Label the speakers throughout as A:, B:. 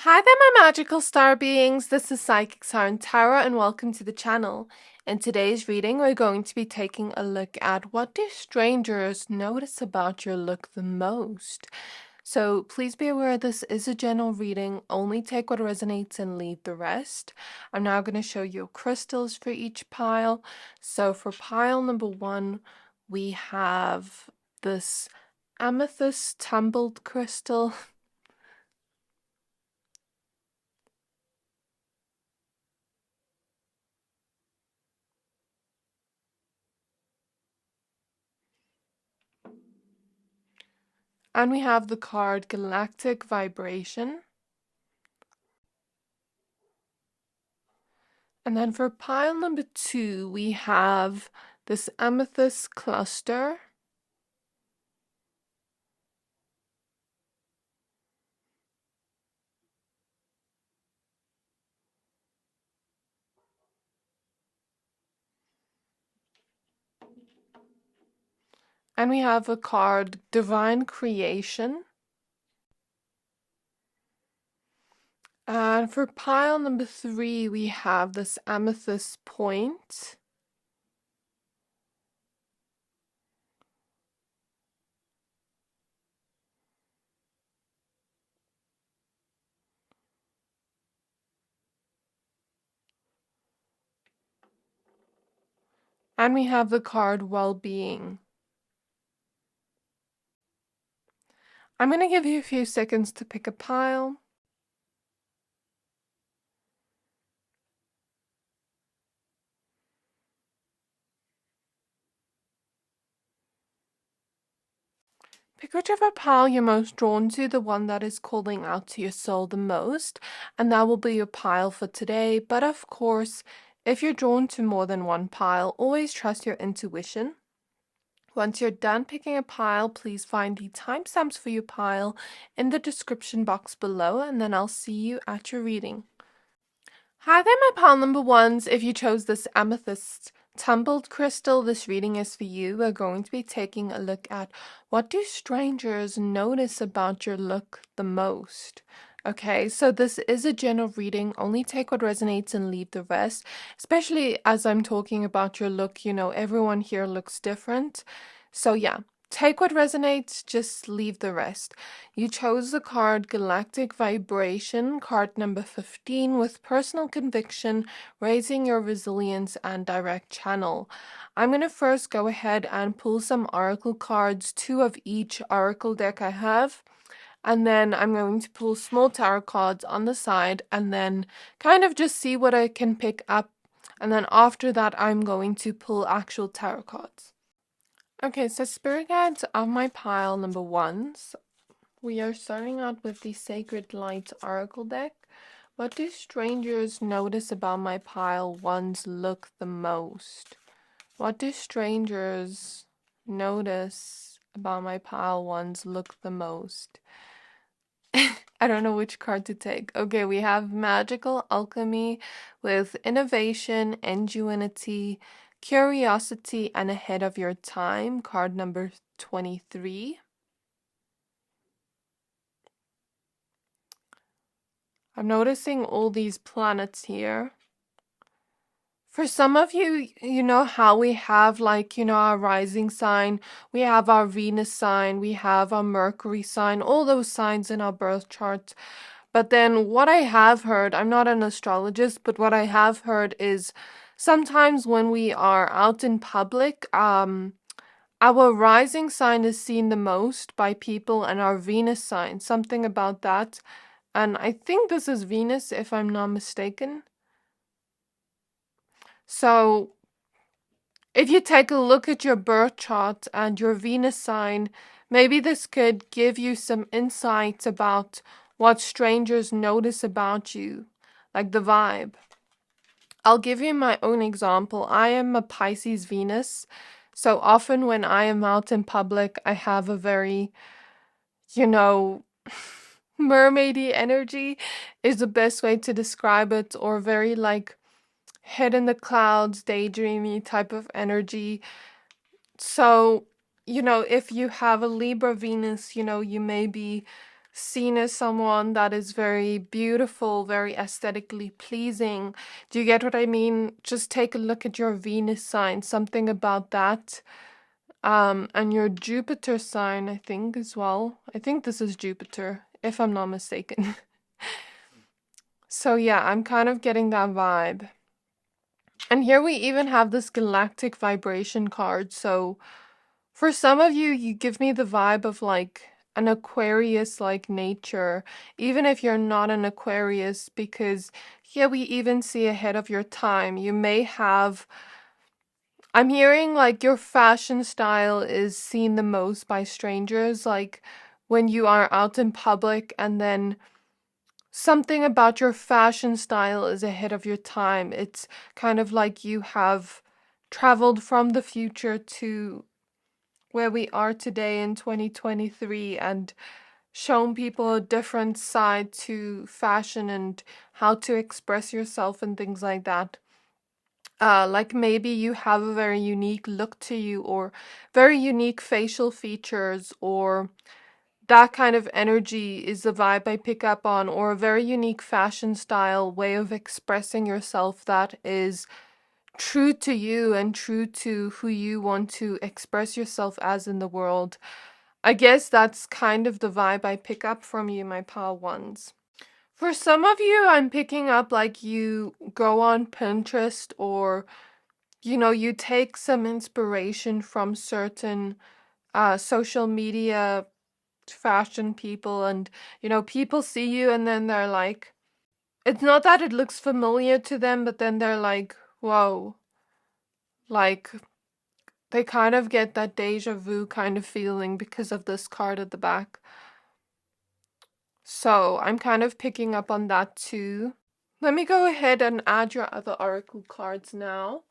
A: Hi there, my magical star beings. This is Psychic Siren Tara, and welcome to the channel. In today's reading, we're going to be taking a look at what do strangers notice about your look the most. So please be aware this is a general reading. Only take what resonates and leave the rest. I'm now going to show you crystals for each pile. So for pile number 1, we have this Amethyst Tumbled crystal. And we have the card Galactic Vibration. And then for pile number 2, we have this Amethyst Cluster. And we have a card Divine Creation. And for pile number 3, we have this Amethyst Point. And we have the card Well-Being. I'm going to give you a few seconds to pick a pile. Pick whichever pile you're most drawn to, the one that is calling out to your soul the most, and that will be your pile for today. But of course, if you're drawn to more than one pile, always trust your intuition. Once you're done picking a pile, please find the timestamps for your pile in the description box below, and then I'll see you at your reading. Hi there, my pile number 1s. If you chose this Amethyst Tumbled crystal, this reading is for you. We're going to be taking a look at what do strangers notice about your look the most. Okay, so this is a general reading. Only take what resonates and leave the rest. Especially as I'm talking about your look, everyone here looks different. So yeah, take what resonates, just leave the rest. You chose the card Galactic Vibration, card number 15, with personal conviction, raising your resilience, and direct channel. I'm going to first go ahead and pull some oracle cards, 2 of each oracle deck I have. And then I'm going to pull small tarot cards on the side and then kind of just see what I can pick up. And then after that, I'm going to pull actual tarot cards. Okay, so spirit guides of my pile number 1s. We are starting out with the Sacred Light Oracle deck. What do strangers notice about my pile 1's look the most? What do strangers notice about my pile 1's look the most? I don't know which card to take. Okay, we have Magical Alchemy with Innovation, Ingenuity, Curiosity, and Ahead of Your Time, card number 23. I'm noticing all these planets here. For some of you, you know how we have our rising sign, we have our Venus sign, we have our Mercury sign, all those signs in our birth charts. But then what I have heard, I'm not an astrologist, but what I have heard is sometimes when we are out in public, our rising sign is seen the most by people, and our Venus sign, something about that. And I think this is Venus, if I'm not mistaken. So if you take a look at your birth chart and your Venus sign, maybe this could give you some insight about what strangers notice about you, like the vibe. I'll give you my own example. I am a Pisces Venus, so often when I am out in public, I have a very, mermaidy energy is the best way to describe it, or very head in the clouds, daydreamy type of energy. So, if you have a Libra Venus, you may be seen as someone that is very beautiful, very aesthetically pleasing. Do you get what I mean? Just take a look at your Venus sign, something about that. And your Jupiter sign, I think, as well. I think this is Jupiter, if I'm not mistaken. So yeah, I'm kind of getting that vibe. And here we even have this galactic vibration card. So for some of you, you give me the vibe of like an Aquarius like nature, even if you're not an Aquarius, because here we even see ahead of your time. You may have, I'm hearing like your fashion style is seen the most by strangers, like when you are out in public, and then something about your fashion style is ahead of your time. It's kind of like you have traveled from the future to where we are today in 2023 and shown people a different side to fashion and how to express yourself and things like that. Like maybe you have a very unique look to you, or very unique facial features, or that kind of energy is the vibe I pick up on, or a very unique fashion style, way of expressing yourself that is true to you and true to who you want to express yourself as in the world. I guess that's kind of the vibe I pick up from you, my pal ones. For some of you, I'm picking up like you go on Pinterest, or you take some inspiration from certain social media fashion people, and people see you and then they're like, it's not that it looks familiar to them, but then they're like, whoa, like they kind of get that deja vu kind of feeling because of this card at the back. So I'm kind of picking up on that too. Let me go ahead and add your other oracle cards now.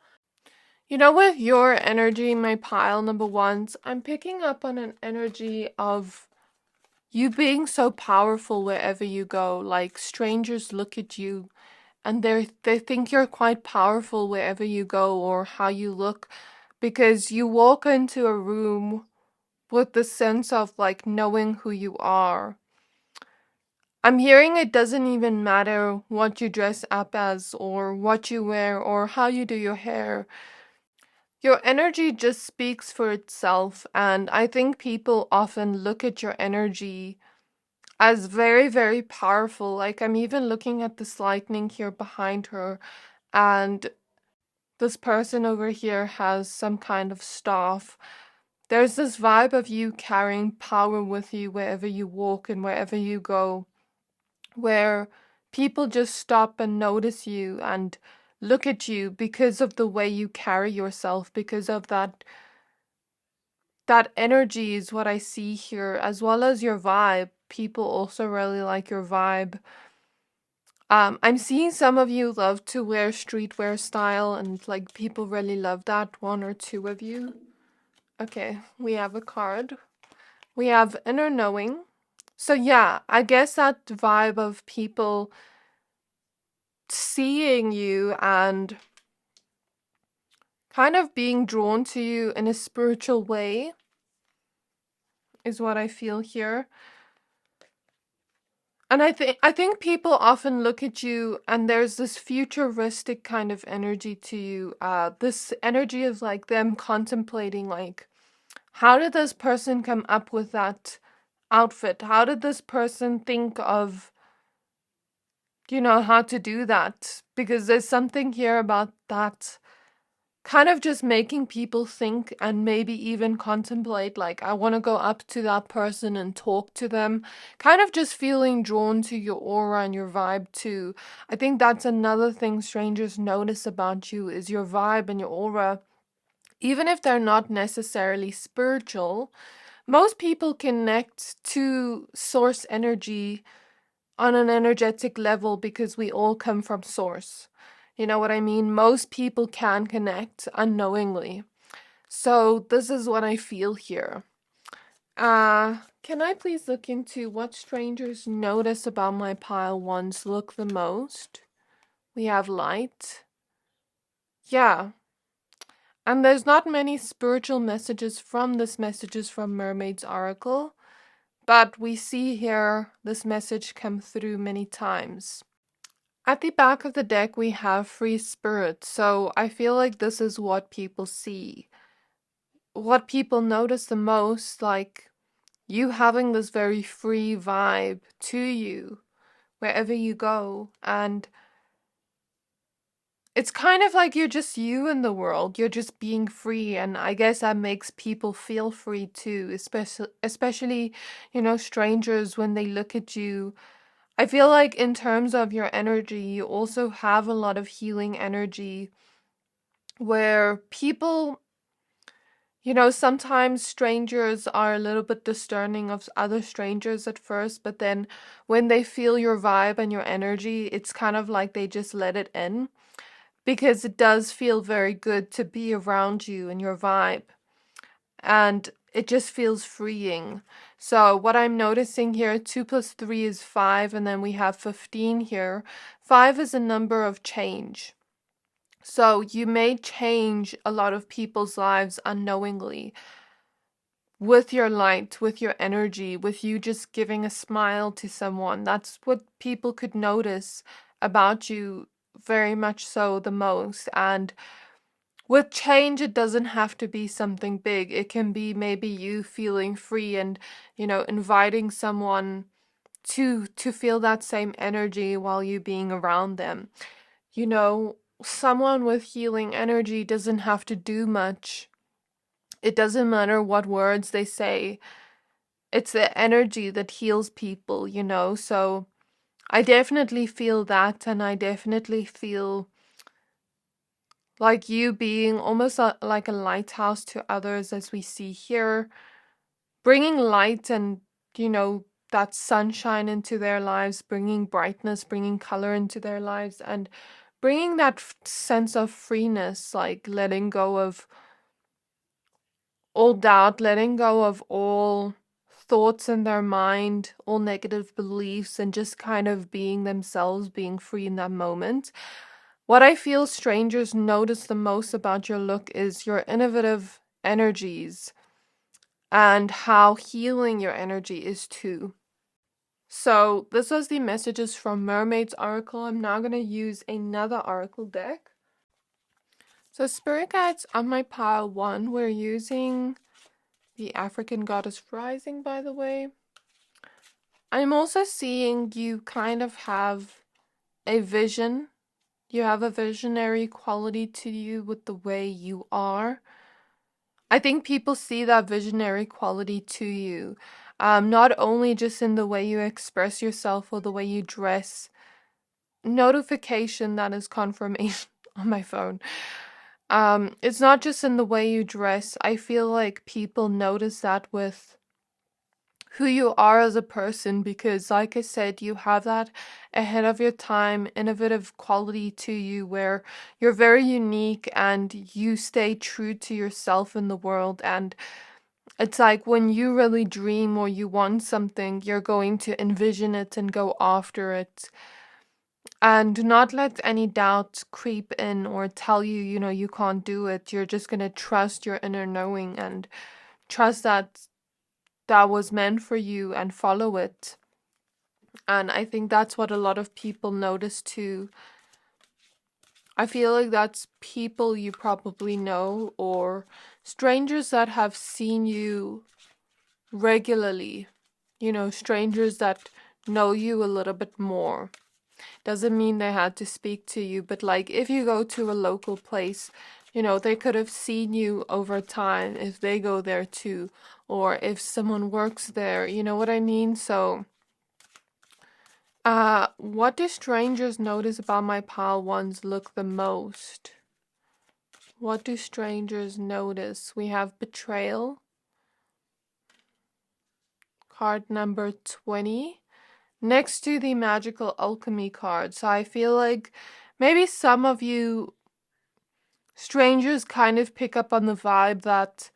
A: With your energy, my pile number ones, I'm picking up on an energy of you being so powerful wherever you go. Like strangers look at you and they think you're quite powerful wherever you go, or how you look, because you walk into a room with the sense of like knowing who you are. I'm hearing it doesn't even matter what you dress up as, or what you wear, or how you do your hair. Your energy just speaks for itself, and I think people often look at your energy as very, very powerful. Like I'm even looking at this lightning here behind her, and this person over here has some kind of staff. There's this vibe of you carrying power with you wherever you walk and wherever you go, where people just stop and notice you and look at you because of the way you carry yourself, because of that energy is what I see here, as well as your vibe. People also really like your vibe. I'm seeing some of you love to wear streetwear style, and like people really love that. One or two of you. Okay, we have a card. We have inner knowing. So yeah, I guess that vibe of people seeing you and kind of being drawn to you in a spiritual way is what I feel here. And I think people often look at you and there's this futuristic kind of energy to you. This energy of like them contemplating like, how did this person come up with that outfit? How did this person think of, how to do that? Because there's something here about that kind of just making people think and maybe even contemplate, like, I want to go up to that person and talk to them. Kind of just feeling drawn to your aura and your vibe too. I think that's another thing strangers notice about you is your vibe and your aura. Even if they're not necessarily spiritual, most people connect to source energy on an energetic level because we all come from source. You know what I mean? Most people can connect unknowingly. So this is what I feel here. Can I please look into what strangers notice about my pile ones look the most? We have light. Yeah. And there's not many spiritual messages from this Messages from Mermaids Oracle, But we see here this message come through many times. At the back of the deck, we have free spirit. So I feel like this is what people see. What people notice the most, like you having this very free vibe to you wherever you go. And it's kind of like you're just you in the world. You're just being free. And I guess that makes people feel free too, especially, strangers when they look at you. I feel like in terms of your energy, you also have a lot of healing energy where people, sometimes strangers are a little bit discerning of other strangers at first, but then when they feel your vibe and your energy, it's kind of like they just let it in because it does feel very good to be around you and your vibe. And it just feels freeing. So what I'm noticing here, 2 plus 3 is 5, and then we have 15 here. 5 is a number of change. So you may change a lot of people's lives unknowingly with your light, with your energy, with you just giving a smile to someone. That's what people could notice about you very much so the most. And with change, it doesn't have to be something big. It can be maybe you feeling free and, inviting someone to feel that same energy while you being around them. Someone with healing energy doesn't have to do much. It doesn't matter what words they say. It's the energy that heals people, So I definitely feel that, and I definitely feel like you being almost like a lighthouse to others, as we see here, bringing light and, that sunshine into their lives, bringing brightness, bringing color into their lives, and bringing that sense of freeness, like letting go of all doubt, letting go of all thoughts in their mind, all negative beliefs, and just kind of being themselves, being free in that moment. What I feel strangers notice the most about your look is your innovative energies and how healing your energy is too. So this was the messages from Mermaid's Oracle. I'm now going to use another Oracle deck. So Spirit Guides on my pile 1, we're using the African Goddess Rising, by the way. I'm also seeing you kind of have a vision. You have a visionary quality to you with the way you are. I think people see that visionary quality to you, not only just in the way you express yourself or the way you dress. Notification, that is confirmation on my phone. It's not just in the way you dress. I feel like people notice that with who you are as a person because, like I said, you have that ahead of your time, innovative quality to you where you're very unique and you stay true to yourself in the world. And it's like when you really dream or you want something, you're going to envision it and go after it. And do not let any doubt creep in or tell you, you can't do it. You're just going to trust your inner knowing and trust that that was meant for you and follow it. And I think that's what a lot of people notice too. I feel like that's people you probably know or strangers that have seen you regularly. Strangers that know you a little bit more. Doesn't mean they had to speak to you, but like if you go to a local place, they could have seen you over time if they go there too, or if someone works there, you know what I mean? So, what do strangers notice about my pile ones look the most? What do strangers notice? We have betrayal, card number 20. Next to the magical alchemy card. So I feel like maybe some of you strangers kind of pick up on the vibe that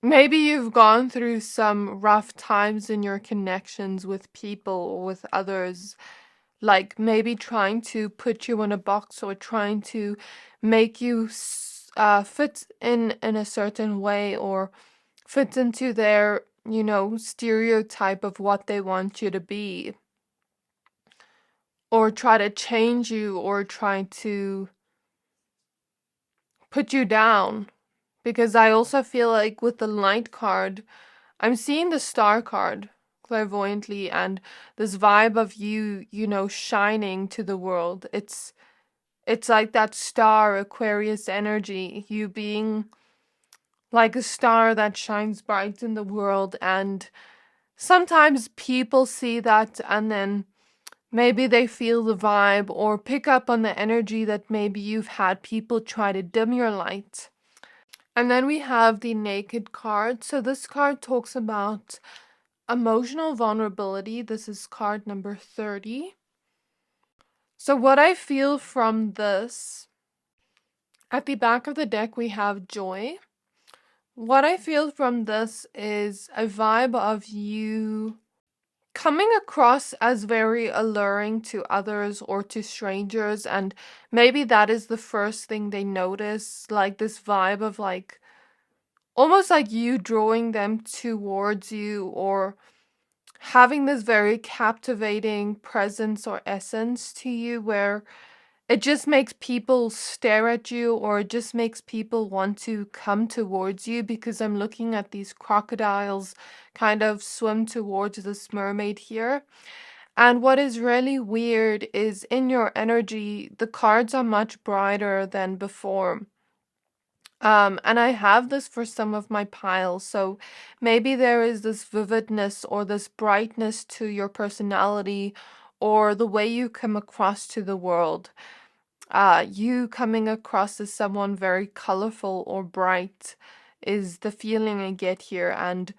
A: maybe you've gone through some rough times in your connections with people or with others, like maybe trying to put you in a box or trying to make you fit in a certain way or fit into their stereotype of what they want you to be, or try to change you, or try to put you down. Because I also feel like with the light card, I'm seeing the star card clairvoyantly, and this vibe of you, shining to the world. It's like that star Aquarius energy, you being like a star that shines bright in the world. And sometimes people see that and then maybe they feel the vibe or pick up on the energy that maybe you've had people try to dim your light. And then we have the Naked card. So this card talks about emotional vulnerability. This is card number 30. So what I feel from this, at the back of the deck we have joy. What I feel from this is a vibe of you coming across as very alluring to others or to strangers, and maybe that is the first thing they notice, like this vibe of like almost like you drawing them towards you, or having this very captivating presence or essence to you where it just makes people stare at you, or it just makes people want to come towards you, because I'm looking at these crocodiles kind of swim towards this mermaid here. And what is really weird is in your energy, the cards are much brighter than before. And I have this for some of my piles, so maybe there is this vividness or this brightness to your personality or the way you come across to the world. You coming across as someone very colorful or bright is the feeling I get here, and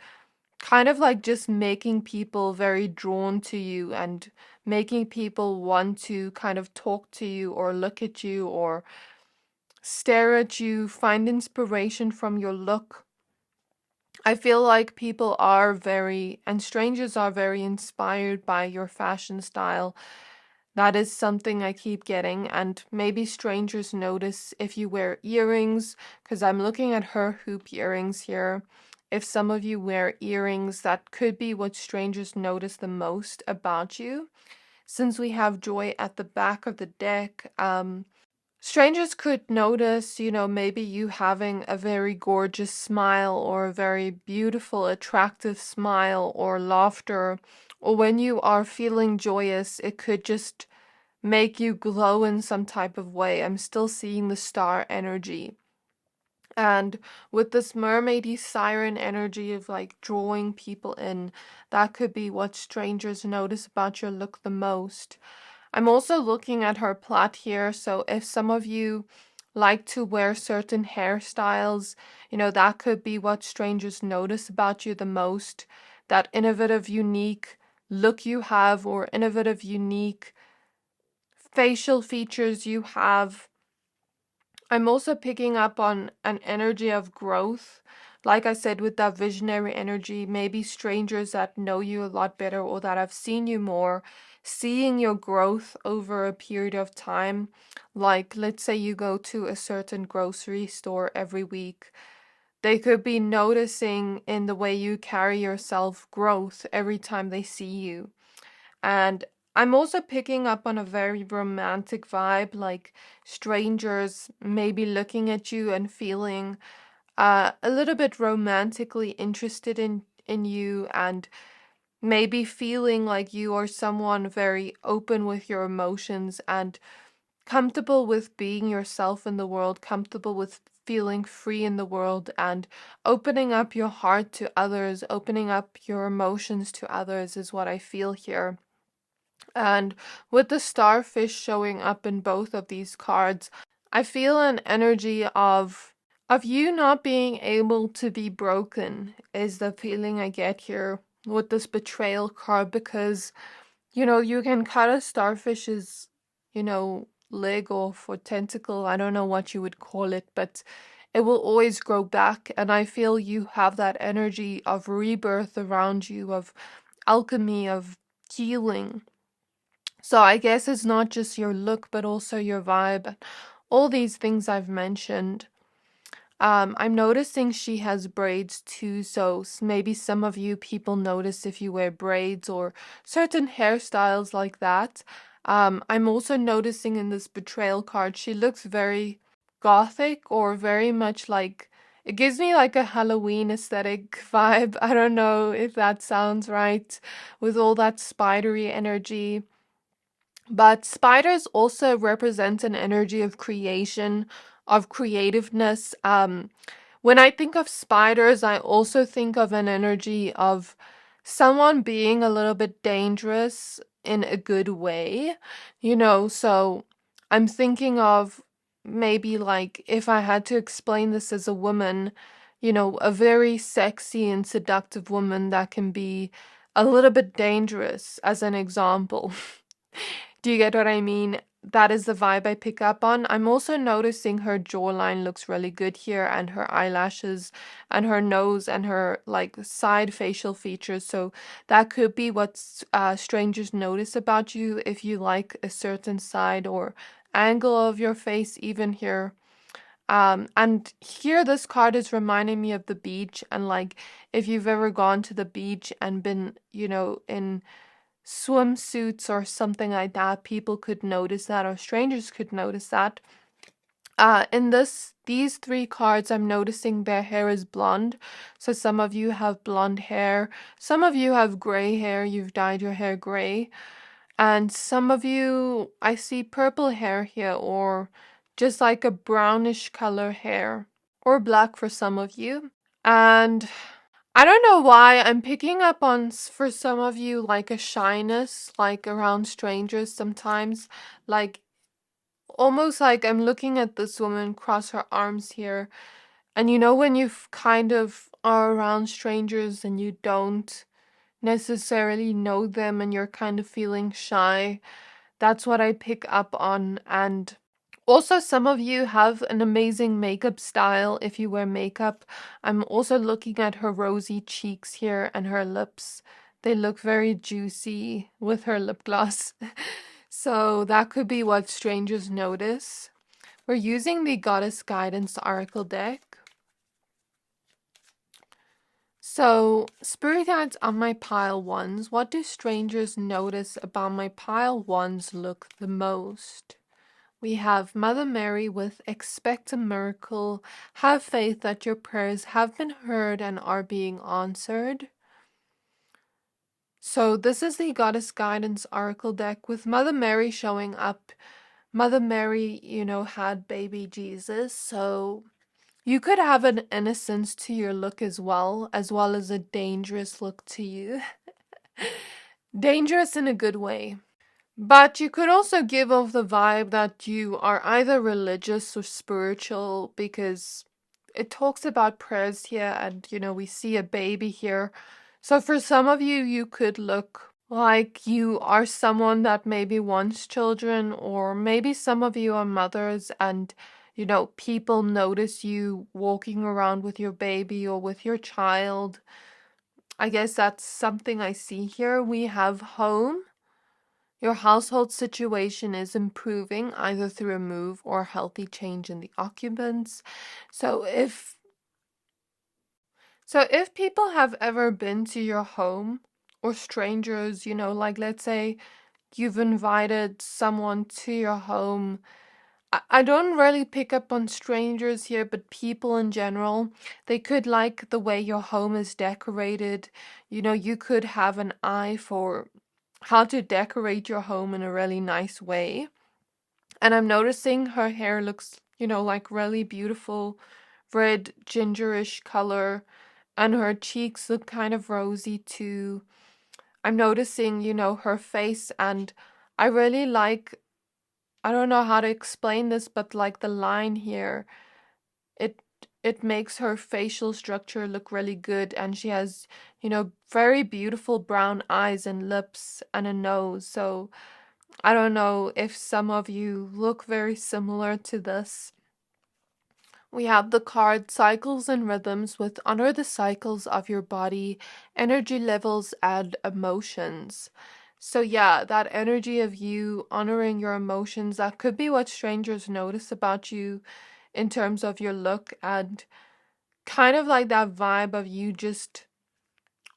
A: kind of like just making people very drawn to you and making people want to kind of talk to you or look at you or stare at you, find inspiration from your look. I feel like people are and strangers are very inspired by your fashion style. That is something I keep getting, and maybe strangers notice if you wear earrings, because I'm looking at her hoop earrings here. If some of you wear earrings, that could be what strangers notice the most about you. Since we have joy at the back of the deck, strangers could notice, maybe you having a very gorgeous smile or a very beautiful, attractive smile or laughter, or when you are feeling joyous, it could just make you glow in some type of way. I'm still seeing the star energy. And with this mermaidy siren energy of like drawing people in, that could be what strangers notice about your look the most. I'm also looking at her plot here, so if some of you like to wear certain hairstyles, that could be what strangers notice about you the most. That innovative, unique look you have, or innovative, unique facial features you have. I'm also picking up on an energy of growth. Like I said, with that visionary energy, maybe strangers that know you a lot better or that have seen you more, seeing your growth over a period of time. Like, let's say you go to a certain grocery store every week. They could be noticing in the way you carry yourself growth every time they see you. And I'm also picking up on a very romantic vibe, like strangers maybe looking at you and feeling a little bit romantically interested in you, and maybe feeling like you are someone very open with your emotions and comfortable with being yourself in the world, comfortable with feeling free in the world, and opening up your heart to others, opening up your emotions to others is what I feel here. And with the starfish showing up in both of these cards, I feel an energy of you not being able to be broken is the feeling I get here with this betrayal card, because you can cut a starfish's leg off or tentacle, I don't know what you would call it, but it will always grow back, and I feel you have that energy of rebirth around you, of alchemy, of healing. So I guess it's not just your look, but also your vibe, all these things I've mentioned. I'm noticing she has braids too, so maybe some of you people notice if you wear braids or certain hairstyles like that. I'm also noticing in this betrayal card, she looks very gothic or very much like, it gives me like a Halloween aesthetic vibe. I don't know if that sounds right with all that spidery energy. But spiders also represent an energy of creation, of creativeness. When I think of spiders, I also think of an energy of someone being a little bit dangerous in a good way, so I'm thinking of maybe like if I had to explain this as a woman, a very sexy and seductive woman that can be a little bit dangerous, as an example. Do you get what I mean? That is the vibe I pick up on. I'm also noticing her jawline looks really good here, and her eyelashes and her nose and her like side facial features. So that could be what strangers notice about you if you like a certain side or angle of your face, even here. And here this card is reminding me of the beach, and like if you've ever gone to the beach and been, in swimsuits or something like that, people could notice that, or strangers could notice that. In these three cards, I'm noticing their hair is blonde. So some of you have blonde hair, some of you have gray hair, you've dyed your hair gray, and some of you, I see purple hair here, or just like a brownish color hair, or black for some of you. And I don't know why I'm picking up on, for some of you, like a shyness, like around strangers sometimes, like almost like I'm looking at this woman cross her arms here, and when you kind of are around strangers and you don't necessarily know them and you're kind of feeling shy, that's what I pick up on. And also, some of you have an amazing makeup style if you wear makeup. I'm also looking at her rosy cheeks here and her lips. They look very juicy with her lip gloss. So that could be what strangers notice. We're using the Goddess Guidance Oracle deck. So, Spirit Guides on my pile ones. What do strangers notice about my pile ones look the most? We have Mother Mary with expect a miracle, have faith that your prayers have been heard and are being answered. So this is the Goddess Guidance Oracle deck with Mother Mary showing up. Mother Mary, had baby Jesus, so you could have an innocence to your look as well as a dangerous look to you. Dangerous in a good way. But you could also give off the vibe that you are either religious or spiritual, because it talks about prayers here, and we see a baby here. So for some of you, you could look like you are someone that maybe wants children, or maybe some of you are mothers and people notice you walking around with your baby or with your child. I guess that's something I see here. We have home. Your household situation is improving either through a move or healthy change in the occupants. So if people have ever been to your home, or strangers, like let's say you've invited someone to your home. I don't really pick up on strangers here, but people in general, they could like the way your home is decorated. You could have an eye for how to decorate your home in a really nice way. And I'm noticing her hair looks, like really beautiful, red, gingerish color, and her cheeks look kind of rosy too. I'm noticing, her face, and I really like, I don't know how to explain this, but like the line here, it it makes her facial structure look really good, and she has, very beautiful brown eyes and lips and a nose. So I don't know if some of you look very similar to this. We have the card Cycles and Rhythms with honor the cycles of your body, energy levels, and emotions. So yeah, that energy of you honoring your emotions, that could be what strangers notice about you. in terms of your look, and kind of like that vibe of you just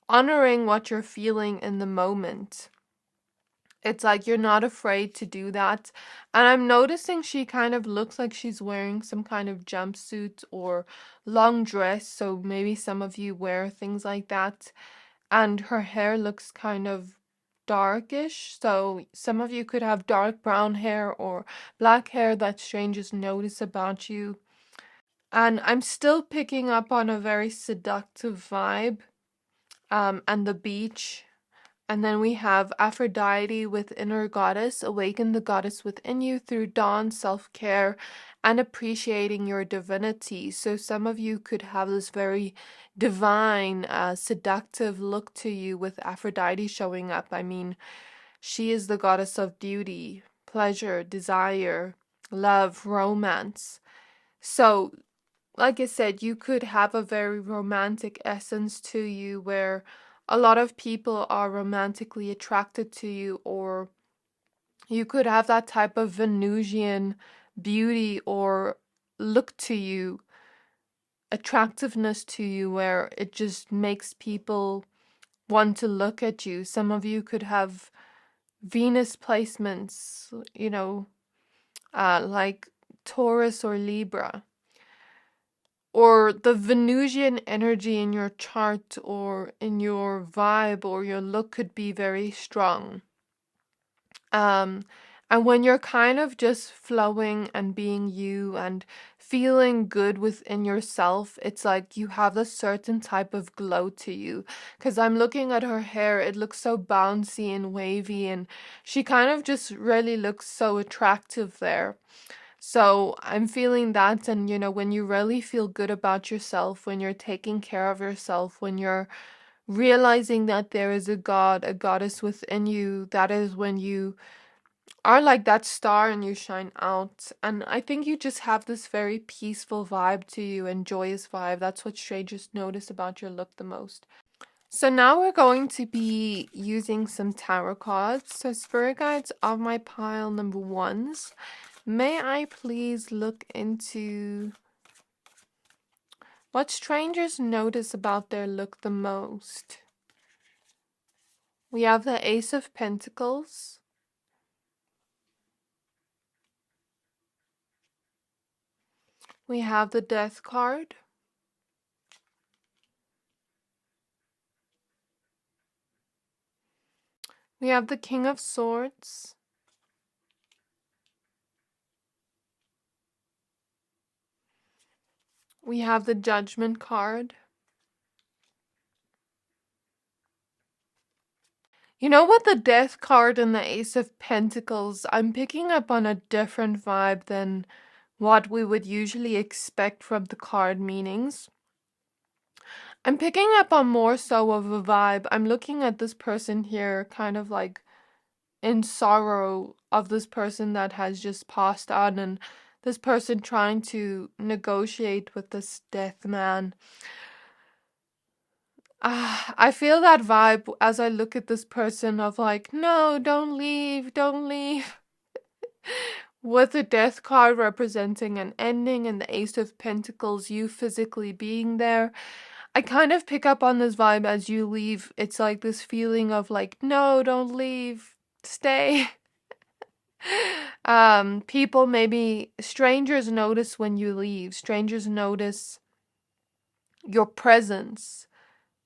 A: honoring what you're feeling in the moment. It's like you're not afraid to do that. And I'm noticing she kind of looks like she's wearing some kind of jumpsuit or long dress. So maybe some of you wear things like that. And her hair looks kind of darkish. So some of you could have dark brown hair or black hair that strangers notice about you. And I'm still picking up on a very seductive vibe. And the beach. And then we have Aphrodite with inner goddess. Awaken the goddess within you through dawn, self-care, and appreciating your divinity. So some of you could have this very divine, seductive look to you with Aphrodite showing up. I mean, she is the goddess of beauty, pleasure, desire, love, romance. So like I said, you could have a very romantic essence to you where a lot of people are romantically attracted to you, or you could have that type of Venusian beauty or look to you, attractiveness to you, where it just makes people want to look at you. Some of you could have Venus placements, like Taurus or Libra, or the Venusian energy in your chart or in your vibe or your look could be very strong. Um, and when you're kind of just flowing and being you and feeling good within yourself, it's like you have a certain type of glow to you. Because I'm looking at her hair, it looks so bouncy and wavy, and she kind of just really looks so attractive there. So I'm feeling that, and when you really feel good about yourself, when you're taking care of yourself, when you're realizing that there is a God, a goddess within you, that is when you are like that star and you shine out. And I think you just have this very peaceful vibe to you and joyous vibe. That's what strangers notice about your look the most. So now we're going to be using some tarot cards. So spirit guides of my pile number ones. May I please look into what strangers notice about their look the most? We have the Ace of Pentacles. We have the Death card. We have the King of Swords. We have the Judgment card. You know what, the Death card and the Ace of Pentacles, I'm picking up on a different vibe than what we would usually expect from the card meanings. I'm picking up on more so of a vibe. I'm looking at this person here kind of like in sorrow of this person that has just passed on, and this person trying to negotiate with this death man. I feel that vibe as I look at this person of like, no, don't leave, don't leave. With the Death card representing an ending and the Ace of Pentacles, you physically being there. I kind of pick up on this vibe as you leave. It's like this feeling of like, no, don't leave, stay. People, maybe strangers notice when you leave. Strangers notice your presence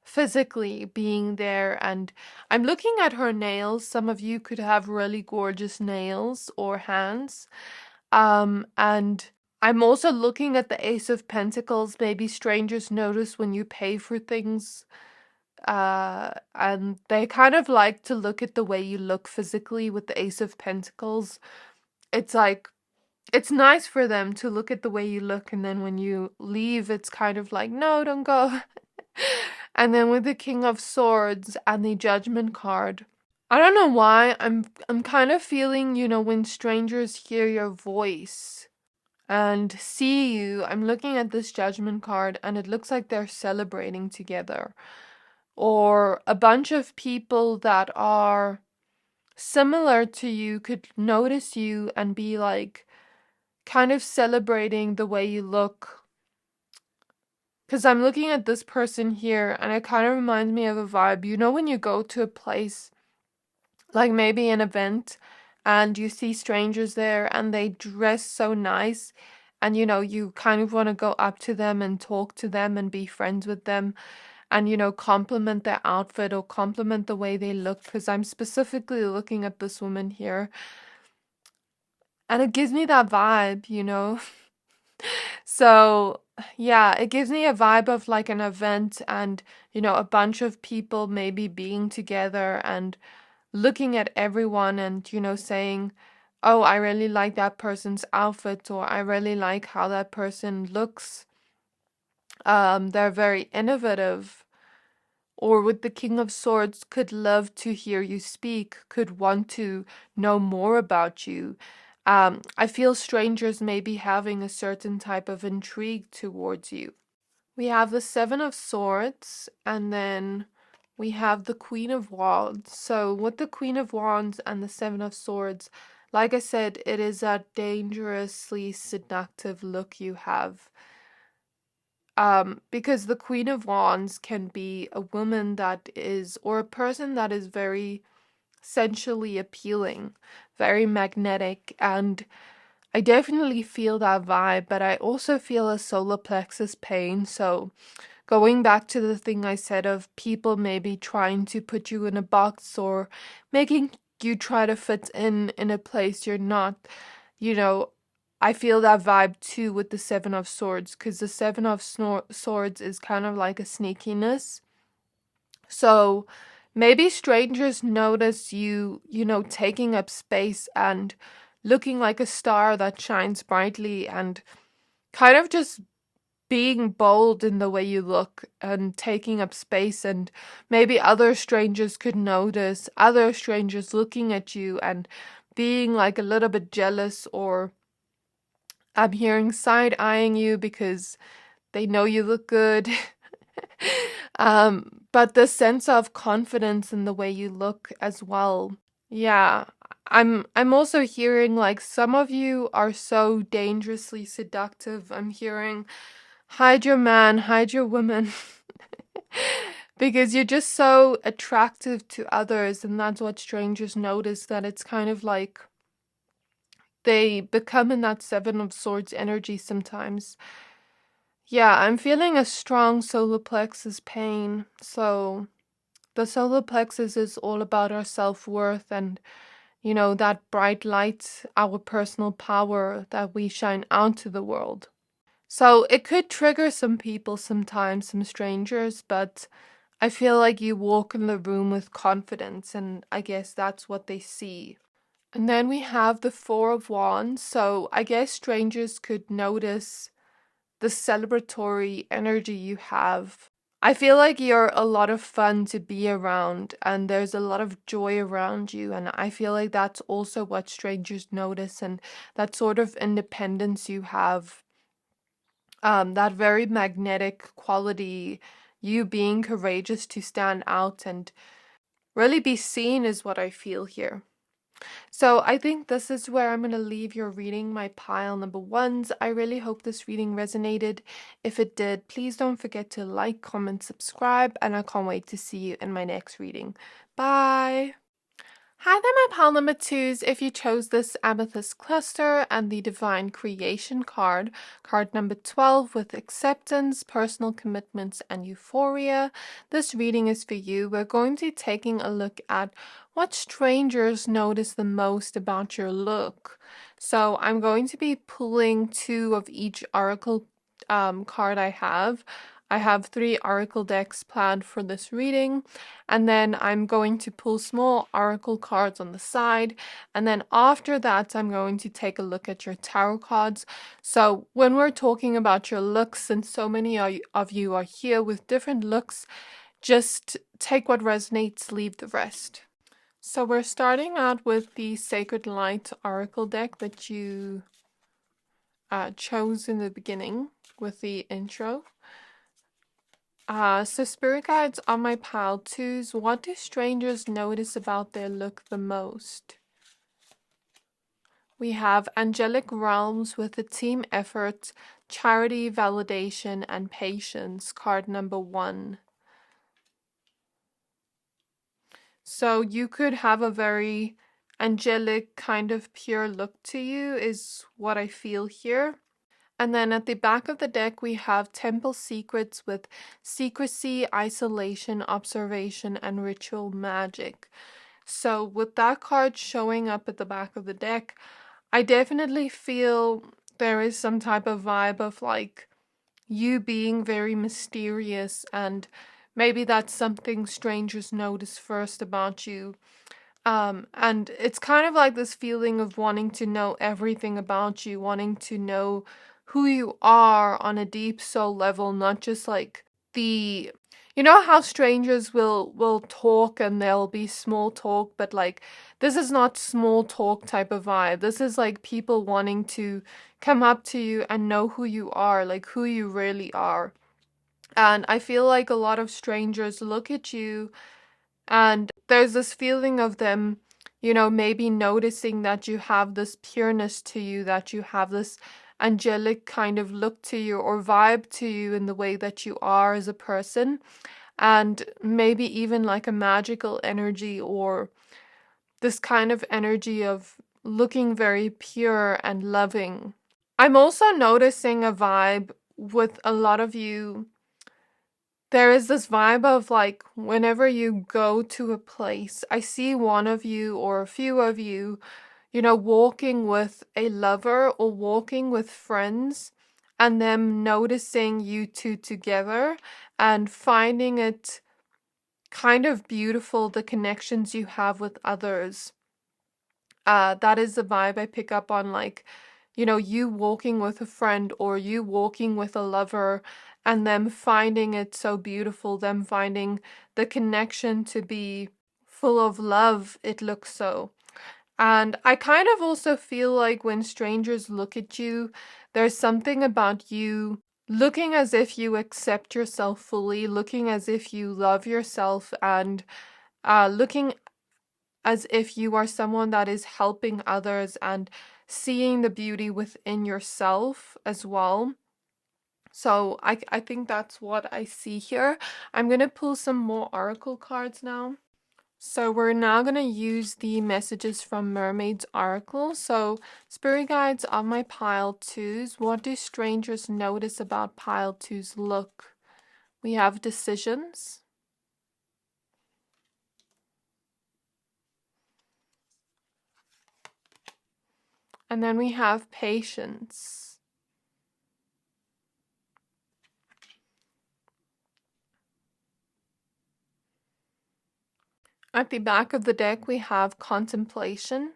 A: physically being there. And I'm looking at her nails. Some of you could have really gorgeous nails or hands. And I'm also looking at the Ace of Pentacles. Maybe strangers notice when you pay for things. And they kind of like to look at the way you look physically with the Ace of Pentacles. It's like, it's nice for them to look at the way you look, and then when you leave, it's kind of like, no, don't go. And then with the King of Swords and the Judgment card, I don't know why, I'm kind of feeling, when strangers hear your voice and see you, I'm looking at this Judgment card and it looks like they're celebrating together. Or a bunch of people that are similar to you could notice you and be like, kind of celebrating the way you look. Because I'm looking at this person here, and it kind of reminds me of a vibe. You know, when you go to a place, like maybe an event, and you see strangers there and they dress so nice, and you kind of want to go up to them and talk to them and be friends with them, and compliment their outfit or compliment the way they look, because I'm specifically looking at this woman here, and it gives me that vibe. So yeah, it gives me a vibe of like an event, and a bunch of people maybe being together and looking at everyone, and saying, oh, I really like that person's outfit, or I really like how that person looks. They're very innovative. Or with the King of Swords, could love to hear you speak, could want to know more about you. I feel strangers may be having a certain type of intrigue towards you. We have the Seven of Swords, and then we have the Queen of Wands. So with the Queen of Wands and the Seven of Swords, like I said, it is a dangerously seductive look you have. Because the Queen of Wands can be a woman that is, or a person that is very sensually appealing, very magnetic, and I definitely feel that vibe, but I also feel a solar plexus pain. So going back to the thing I said of people maybe trying to put you in a box, or making you try to fit in a place you're not, I feel that vibe too with the Seven of Swords, because the Seven of Swords is kind of like a sneakiness. So maybe strangers notice you, taking up space and looking like a star that shines brightly, and kind of just being bold in the way you look and taking up space, and maybe other strangers could notice other strangers looking at you and being like a little bit jealous, or I'm hearing side-eyeing you because they know you look good. But the sense of confidence in the way you look as well. Yeah. I'm also hearing like some of you are so dangerously seductive. I'm hearing hide your man, hide your woman. Because you're just so attractive to others, and that's what strangers notice, that it's kind of like they become in that Seven of Swords energy sometimes. Yeah, I'm feeling a strong solar plexus pain. So the solar plexus is all about our self-worth and, that bright light, our personal power that we shine out to the world. So it could trigger some people sometimes, some strangers, but I feel like you walk in the room with confidence, and I guess that's what they see. And then we have the Four of Wands. So I guess strangers could notice the celebratory energy you have. I feel like you're a lot of fun to be around, and there's a lot of joy around you, and I feel like that's also what strangers notice, and that sort of independence you have, that very magnetic quality, you being courageous to stand out and really be seen is what I feel here. So I think this is where I'm going to leave your reading, my pile number ones. I really hope this reading resonated. If it did, please don't forget to like, comment, subscribe, and I can't wait to see you in my next reading. Bye! Hi there, my pile number twos. If you chose this Amethyst cluster and the Divine Creation card, card number 12 with acceptance, personal commitments, and euphoria, this reading is for you. We're going to be taking a look at what strangers notice the most about your look. So I'm going to be pulling two of each oracle card I have. I have 3 oracle decks planned for this reading, and then I'm going to pull small oracle cards on the side, and then after that I'm going to take a look at your tarot cards. So when we're talking about your looks, and so many of you are here with different looks, just take what resonates, leave the rest. So we're starting out with the Sacred Light oracle deck that you chose in the beginning with the intro. So spirit guides on my pile twos. What do strangers notice about their look the most? We have angelic realms with a team effort, charity, validation, and patience, card number 1. So you could have a very angelic kind of pure look to you is what I feel here. And then at the back of the deck, we have temple secrets with secrecy, isolation, observation, and ritual magic. So with that card showing up at the back of the deck, I definitely feel there is some type of vibe of like you being very mysterious, and maybe that's something strangers notice first about you. And it's kind of like this feeling of wanting to know everything about you, wanting to know who you are on a deep soul level, not just like the you know how strangers will talk and there'll be small talk, but like this is not small talk type of vibe. This is like people wanting to come up to you and know who you are, like who you really are. And I feel like a lot of strangers look at you and there's this feeling of them, maybe noticing that you have this pureness to you, that you have this angelic kind of look to you or vibe to you in the way that you are as a person. And maybe even like a magical energy or this kind of energy of looking very pure and loving. I'm also noticing a vibe with a lot of you. There is this vibe of like whenever you go to a place, I see one of you or a few of you, walking with a lover or walking with friends and them noticing you two together and finding it kind of beautiful, the connections you have with others. That is the vibe I pick up on, like, you walking with a friend or you walking with a lover and them finding it so beautiful, them finding the connection to be full of love, it looks so. And I kind of also feel like when strangers look at you, there's something about you looking as if you accept yourself fully, looking as if you love yourself, and looking as if you are someone that is helping others and seeing the beauty within yourself as well. So I think that's what I see here. I'm going to pull some more oracle cards now. So we're now going to use the messages from Mermaid's Oracle. So spirit guides of my pile twos. What do strangers notice about pile two's look? We have decisions. And then we have patience. At the back of the deck, we have contemplation.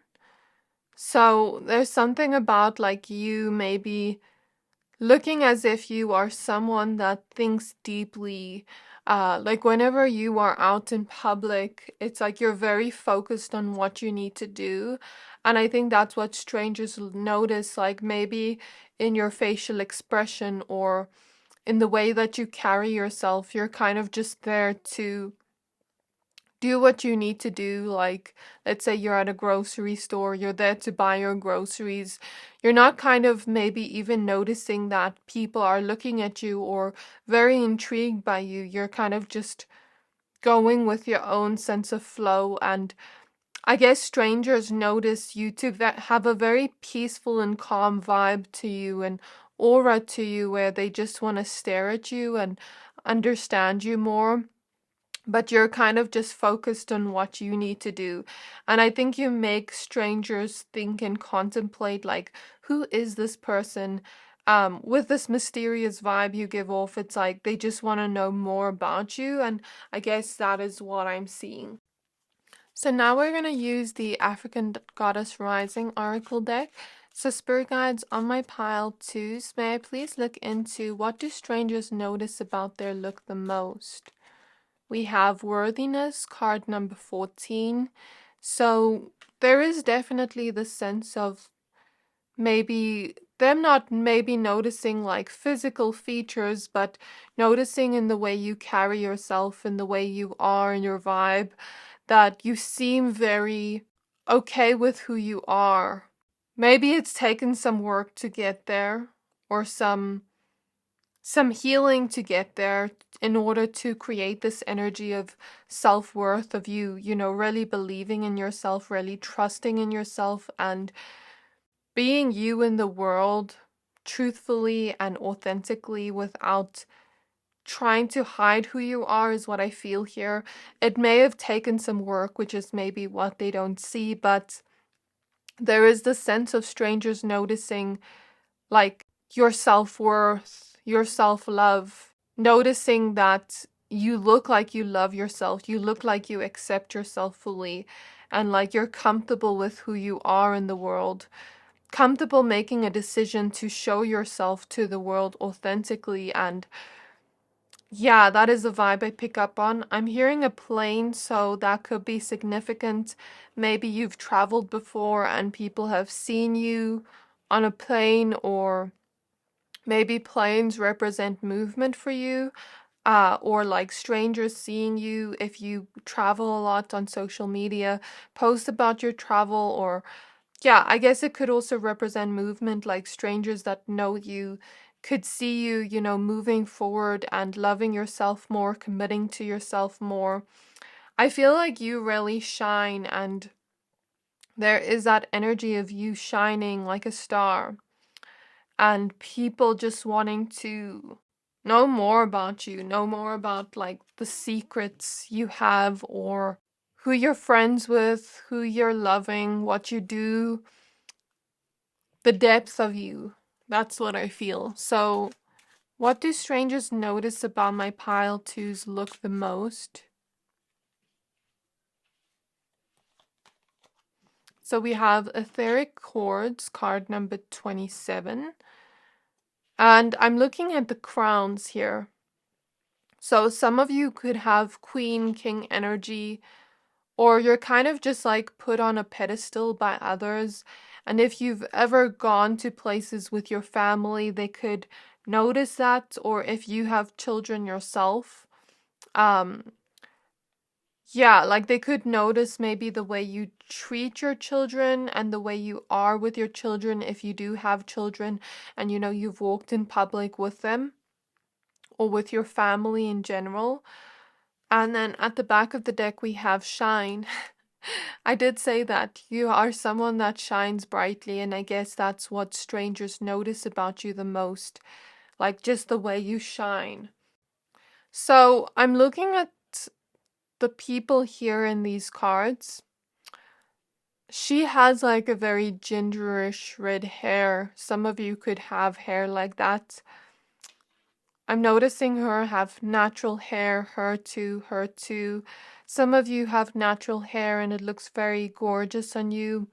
A: So there's something about like you maybe looking as if you are someone that thinks deeply. Like whenever you are out in public, it's like you're very focused on what you need to do. And I think that's what strangers notice, like maybe in your facial expression or in the way that you carry yourself. You're kind of just there to do what you need to do. Like, let's say you're at a grocery store, you're there to buy your groceries. You're not kind of maybe even noticing that people are looking at you or very intrigued by you. You're kind of just going with your own sense of flow. And I guess strangers notice you to have a very peaceful and calm vibe to you and aura to you where they just want to stare at you and understand you more, but you're kind of just focused on what you need to do. And I think you make strangers think and contemplate, like, who is this person? With this mysterious vibe you give off, it's like they just want to know more about you. And I guess that is what I'm seeing. So now we're going to use the African Goddess Rising Oracle deck. So spirit guides on my pile twos, may I please look into what do strangers notice about their look the most? We have worthiness, card number 14. So there is definitely the sense of maybe them not maybe noticing like physical features, but noticing in the way you carry yourself, in the way you are, in your vibe, that you seem very okay with who you are. Maybe it's taken some work to get there, or some healing to get there in order to create this energy of self-worth, of you, really believing in yourself, really trusting in yourself, and being you in the world truthfully and authentically without trying to hide who you are, is what I feel here. It may have taken some work, which is maybe what they don't see, but there is the sense of strangers noticing, like, your self-worth, your self-love, noticing that you look like you love yourself, you look like you accept yourself fully, and like you're comfortable with who you are in the world, comfortable making a decision to show yourself to the world authentically. And yeah, that is the vibe I pick up on. I'm hearing a plane, so that could be significant. Maybe you've traveled before and people have seen you on a plane, or maybe planes represent movement for you, or like strangers seeing you if you travel a lot on social media, post about your travel, or yeah, I guess it could also represent movement, like strangers that know you could see you, moving forward and loving yourself more, committing to yourself more. I feel like you really shine, and there is that energy of you shining like a star, and people just wanting to know more about you, know more about like the secrets you have, or who you're friends with, who you're loving, what you do, the depth of you. That's what I feel. So, what do strangers notice about my pile twos look the most? So we have Etheric Chords, card number 27. And I'm looking at the crowns here. So some of you could have Queen, King energy, or you're kind of just like put on a pedestal by others. And if you've ever gone to places with your family, they could notice that. Or if you have children yourself, um, yeah, like they could notice maybe the way you treat your children and the way you are with your children if you do have children, and you've walked in public with them or with your family in general. And then at the back of the deck, we have Shine. I did say that you are someone that shines brightly, and I guess that's what strangers notice about you the most, like just the way you shine. So I'm looking at the people here in these cards. She has like a very gingerish red hair. Some of you could have hair like that. I'm noticing her have natural hair, her too, her too. Some of you have natural hair and it looks very gorgeous on you.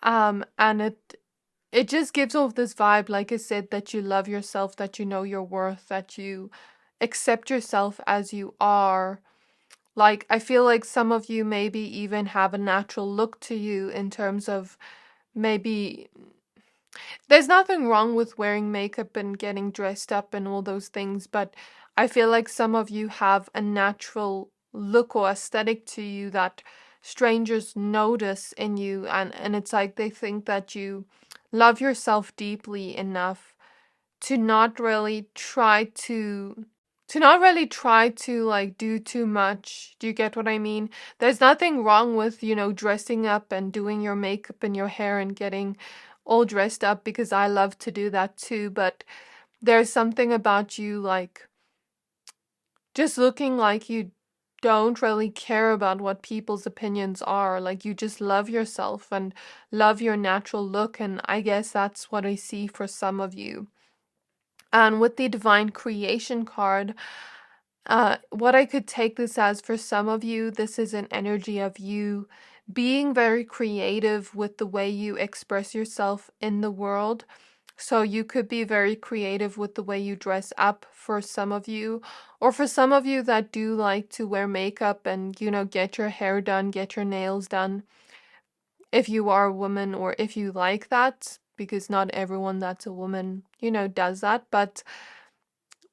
A: And it just gives off this vibe, like I said, that you love yourself, that you know your worth, that you accept yourself as you are. Like, I feel like some of you maybe even have a natural look to you in terms of maybe there's nothing wrong with wearing makeup and getting dressed up and all those things, but I feel like some of you have a natural look or aesthetic to you that strangers notice in you, and it's like they think that you love yourself deeply enough to not really try to like do too much. Do you get what I mean? There's nothing wrong with, dressing up and doing your makeup and your hair and getting all dressed up, because I love to do that too, but there's something about you like just looking like you don't really care about what people's opinions are. Like you just love yourself and love your natural look, and I guess that's what I see for some of you. And with the Divine Creation card, what I could take this as for some of you, this is an energy of you being very creative with the way you express yourself in the world. So you could be very creative with the way you dress up for some of you, or for some of you that do like to wear makeup and, get your hair done, get your nails done. If you are a woman, or if you like that, because not everyone that's a woman, does that, but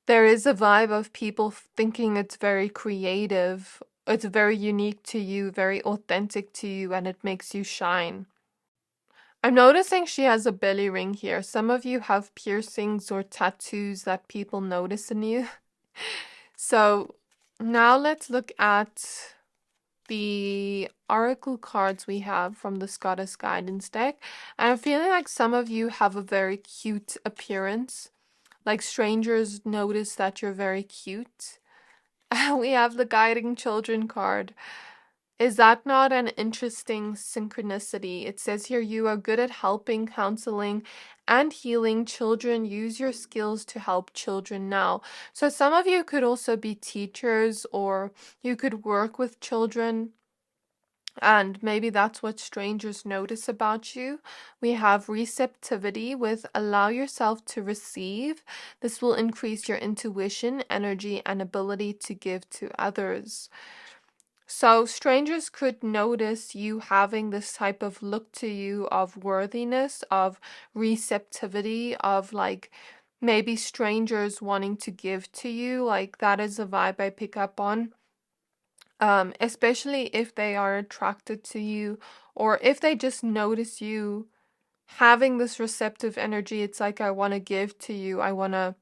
A: there is a vibe of people thinking it's very creative, it's very unique to you, very authentic to you, and it makes you shine. I'm noticing she has a belly ring here. Some of you have piercings or tattoos that people notice in you. So now let's look at the oracle cards we have from the Scottish Guidance deck. And I'm feeling like some of you have a very cute appearance. Like strangers notice that you're very cute. We have the Guiding Children card. Is that not an interesting synchronicity? It says here you are good at helping, counseling, and healing children. Use your skills to help children now. So some of you could also be teachers, or you could work with children. And maybe that's what strangers notice about you. We have receptivity with allow yourself to receive. This will increase your intuition, energy, and ability to give to others. So strangers could notice you having this type of look to you of worthiness, of receptivity, of like maybe strangers wanting to give to you. Like that is a vibe I pick up on. Especially if they are attracted to you or if they just notice you having this receptive energy. It's like, I want to give to you. I want to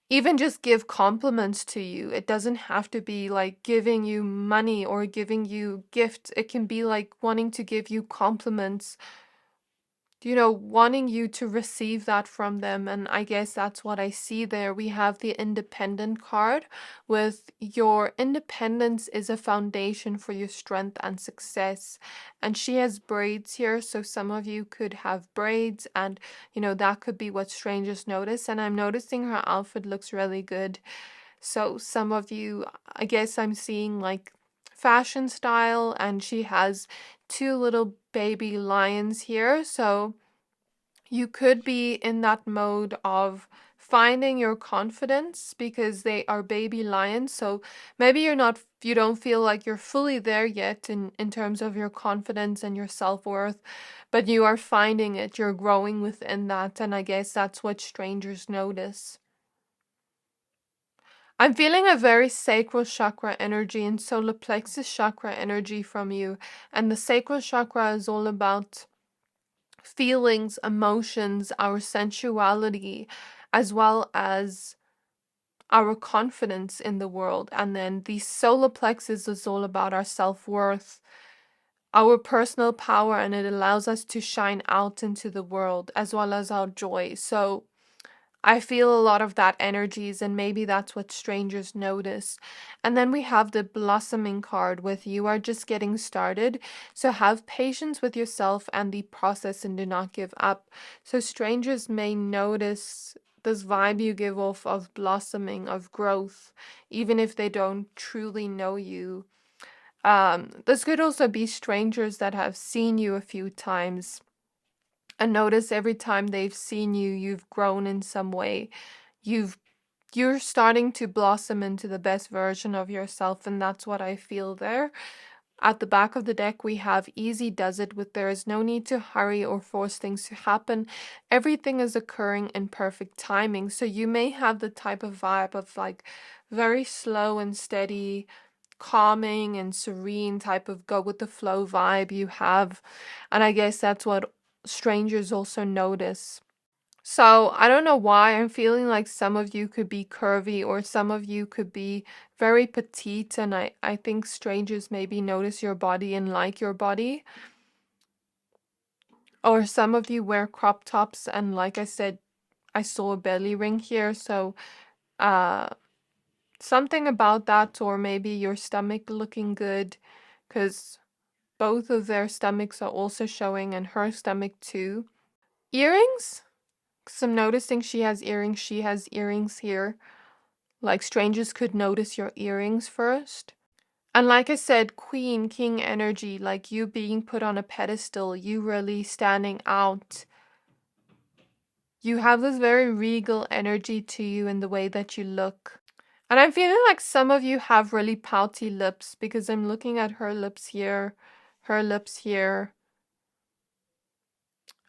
A: even just give compliments to you. It doesn't have to be like giving you money or giving you gifts. It can be like wanting to give you compliments, wanting you to receive that from them. And I guess that's what I see there. We have the independent card with your independence is a foundation for your strength and success. And she has braids here. So some of you could have braids and, that could be what strangers notice. And I'm noticing her outfit looks really good. So some of you, I guess I'm seeing like fashion style, and she has two little baby lions here. So you could be in that mode of finding your confidence because they are baby lions. So maybe you don't feel like you're fully there yet in terms of your confidence and your self-worth, but you are finding it. You're growing within that. And I guess that's what strangers notice. I'm feeling a very sacral chakra energy and solar plexus chakra energy from you. And the sacral chakra is all about feelings, emotions, our sensuality, as well as our confidence in the world. And then the solar plexus is all about our self-worth, our personal power, and it allows us to shine out into the world as well as our joy. So I feel a lot of that energies, and maybe that's what strangers notice. And then we have the blossoming card with you are just getting started. So have patience with yourself and the process and do not give up. So strangers may notice this vibe you give off of blossoming, of growth, even if they don't truly know you. This could also be strangers that have seen you a few times and notice every time they've seen you, you've grown in some way. You're starting to blossom into the best version of yourself, and that's what I feel there. At the back of the deck, we have easy does it with there is no need to hurry or force things to happen. Everything is occurring in perfect timing. So you may have the type of vibe of like very slow and steady, calming and serene type of go with the flow vibe you have. And I guess that's what strangers also notice. So I don't know why I'm feeling like some of you could be curvy or some of you could be very petite, and I think strangers maybe notice your body and like your body. Or some of you wear crop tops, and like I said, I saw a belly ring here, so uh something about that, or maybe your stomach looking good, because both of their stomachs are also showing, and her stomach too. Earrings? Because I'm noticing she has earrings here. Like strangers could notice your earrings first. And like I said, queen, king energy, like you being put on a pedestal, you really standing out. You have this very regal energy to you in the way that you look. And I'm feeling like some of you have really pouty lips because I'm looking at her lips here, her lips here.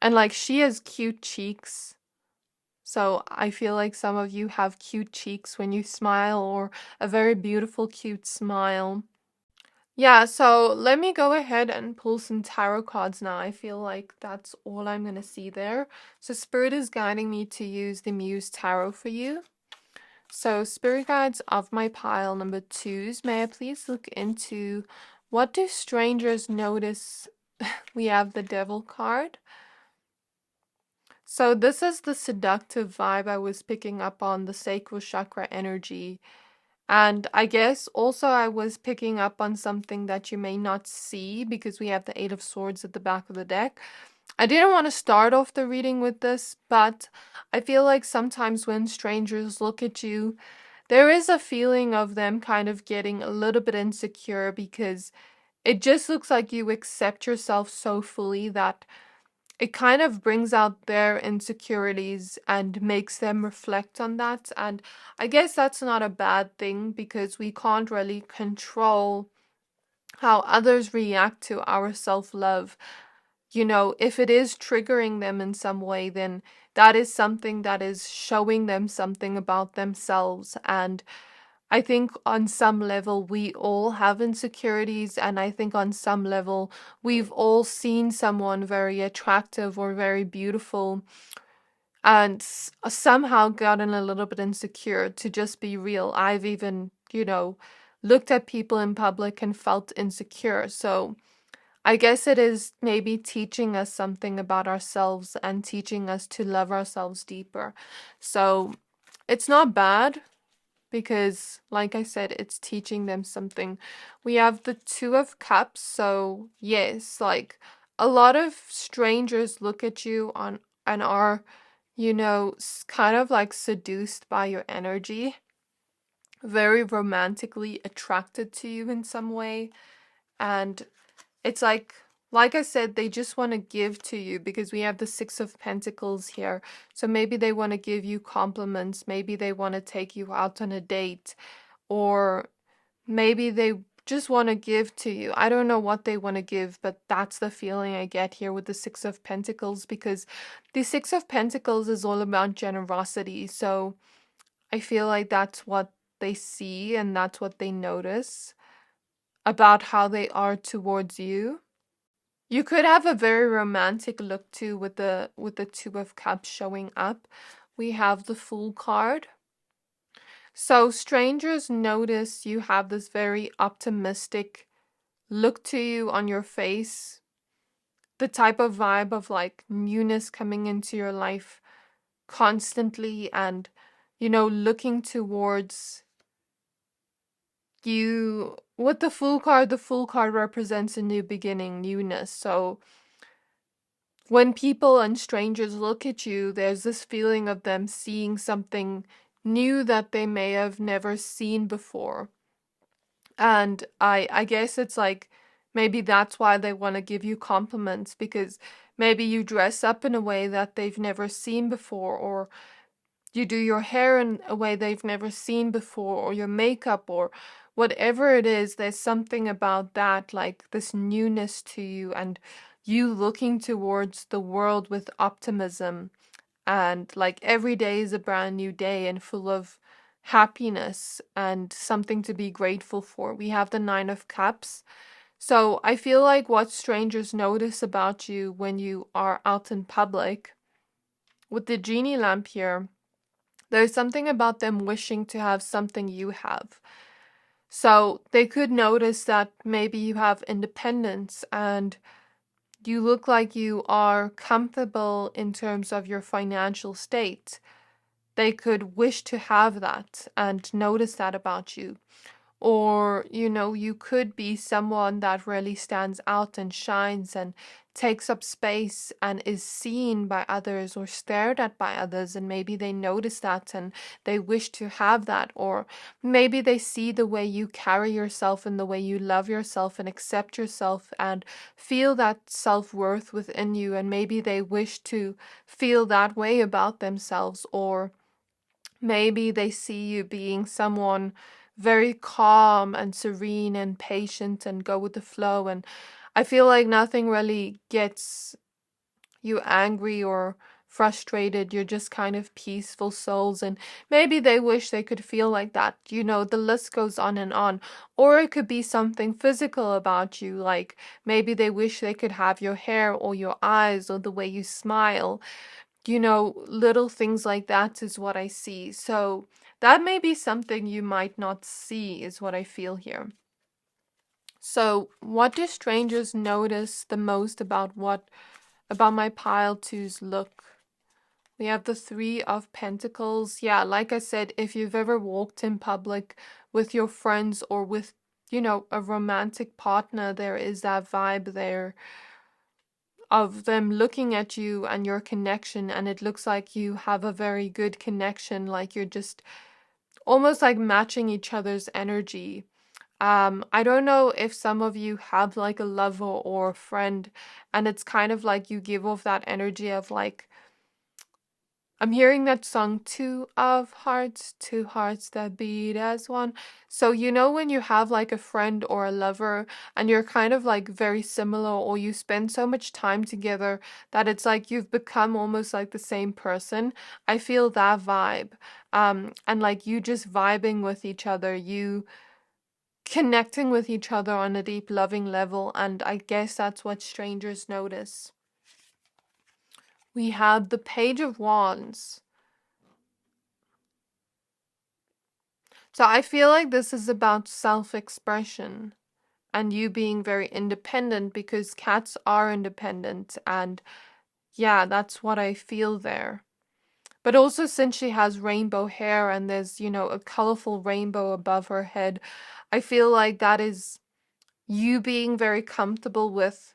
A: And like she has cute cheeks. So I feel like some of you have cute cheeks when you smile, or a very beautiful, cute smile. Yeah, so let me go ahead and pull some tarot cards now. I feel like that's all I'm going to see there. So Spirit is guiding me to use the Muse Tarot for you. So Spirit Guides of my pile number 2s, may I please look into what do strangers notice? We have the Devil card. So this is the seductive vibe I was picking up on, the sacral chakra energy. And I guess also I was picking up on something that you may not see because we have the Eight of Swords at the back of the deck. I didn't want to start off the reading with this, but I feel like sometimes when strangers look at you, there is a feeling of them kind of getting a little bit insecure because it just looks like you accept yourself so fully that it kind of brings out their insecurities and makes them reflect on that. And I guess that's not a bad thing because we can't really control how others react to our self love. You know, if it is triggering them in some way, then that is something that is showing them something about themselves. And I think on some level we all have insecurities, and I think on some level we've all seen someone very attractive or very beautiful and somehow gotten a little bit insecure. To just be real, I've even, looked at people in public and felt insecure. So I guess it is maybe teaching us something about ourselves and teaching us to love ourselves deeper. So it's not bad because, like I said, it's teaching them something. We have the Two of Cups, so yes, like a lot of strangers look at you on and are, kind of like seduced by your energy, very romantically attracted to you in some way, and it's like I said, they just want to give to you because we have the Six of Pentacles here. So maybe they want to give you compliments. Maybe they want to take you out on a date. Or maybe they just want to give to you. I don't know what they want to give, but that's the feeling I get here with the Six of Pentacles because the Six of Pentacles is all about generosity. So I feel like that's what they see and that's what they notice about how they are towards you. You could have a very romantic look too with the Two of Cups showing up. We have the Fool card. So strangers notice you have this very optimistic look to you on your face. The type of vibe of like newness coming into your life constantly and looking towards you. With the Fool card represents a new beginning, newness. So when people and strangers look at you, there's this feeling of them seeing something new that they may have never seen before. And I guess it's like maybe that's why they want to give you compliments because maybe you dress up in a way that they've never seen before, or you do your hair in a way they've never seen before, or your makeup, or whatever it is. There's something about that, like this newness to you, and you looking towards the world with optimism. And like every day is a brand new day and full of happiness and something to be grateful for. We have the Nine of Cups. So I feel like what strangers notice about you when you are out in public, with the genie lamp here, there's something about them wishing to have something you have. So they could notice that maybe you have independence and you look like you are comfortable in terms of your financial state. They could wish to have that and notice that about you. Or, you could be someone that really stands out and shines and takes up space and is seen by others or stared at by others, and maybe they notice that and they wish to have that. Or maybe they see the way you carry yourself and the way you love yourself and accept yourself and feel that self-worth within you, and maybe they wish to feel that way about themselves. Or maybe they see you being someone very calm and serene and patient and go with the flow. And I feel like nothing really gets you angry or frustrated, you're just kind of peaceful souls, and maybe they wish they could feel like that. The list goes on and on. Or it could be something physical about you, like maybe they wish they could have your hair or your eyes or the way you smile. Little things like that is what I see. So that may be something you might not see, is what I feel here. So, what do strangers notice the most about my pile two's look? We have the Three of Pentacles. Yeah, like I said, if you've ever walked in public with your friends or with, a romantic partner, there is that vibe there of them looking at you and your connection, and it looks like you have a very good connection, like you're just almost like matching each other's energy. I don't know if some of you have like a lover or a friend, and it's kind of like you give off that energy of like, I'm hearing that song, two hearts that beat as one. So, when you have like a friend or a lover and you're kind of like very similar, or you spend so much time together that it's like you've become almost like the same person. I feel that vibe. And like you just vibing with each other, you connecting with each other on a deep, loving level. And I guess that's what strangers notice. We have the Page of Wands. So I feel like this is about self-expression and you being very independent, because cats are independent. And yeah, that's what I feel there. But also, since she has rainbow hair and there's, a colorful rainbow above her head, I feel like that is you being very comfortable with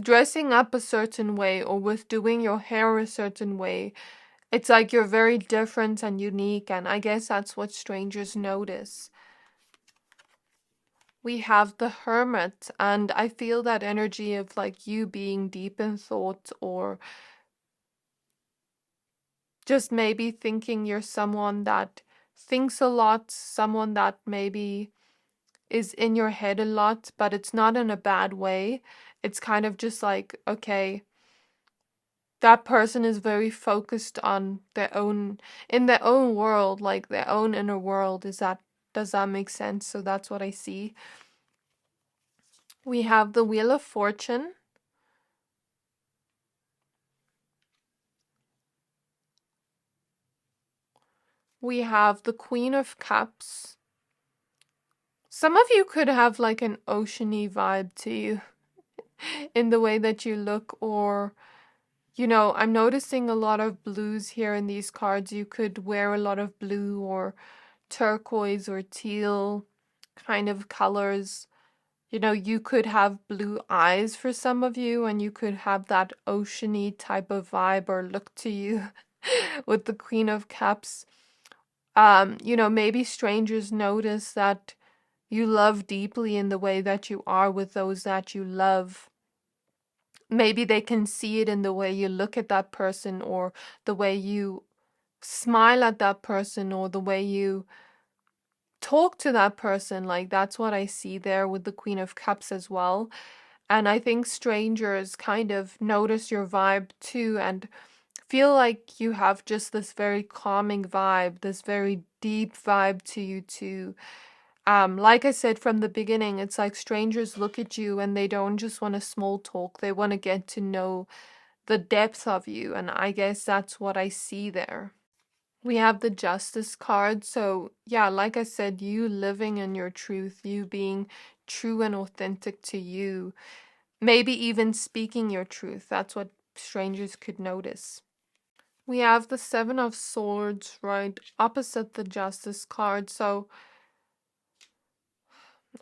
A: dressing up a certain way or with doing your hair a certain way. It's like you're very different and unique, and I guess that's what strangers notice. We have the Hermit, and I feel that energy of like you being deep in thought, or just maybe thinking you're someone that thinks a lot, someone that maybe is in your head a lot, but it's not in a bad way. It's kind of just like, okay, that person is very focused on in their own world, like their own inner world. Does that make sense? So that's what I see. We have the Wheel of Fortune. We have the Queen of Cups. Some of you could have like an oceany vibe to you in the way that you look, or I'm noticing a lot of blues here in these cards. You could wear a lot of blue or turquoise or teal kind of colors. You could have blue eyes for some of you, and you could have that oceany type of vibe or look to you with the Queen of Cups. Maybe strangers notice that you love deeply in the way that you are with those that you love. Maybe they can see it in the way you look at that person, or the way you smile at that person, or the way you talk to that person. Like that's what I see there with the Queen of Cups as well. And I think strangers kind of notice your vibe too, and feel like you have just this very calming vibe, this very deep vibe to you too. Like I said from the beginning, it's like strangers look at you and they don't just want to small talk. They want to get to know the depth of you, and I guess that's what I see there. We have the Justice card. So yeah, like I said, you living in your truth, you being true and authentic to you, maybe even speaking your truth. That's what strangers could notice. We have the Seven of Swords right opposite the Justice card. So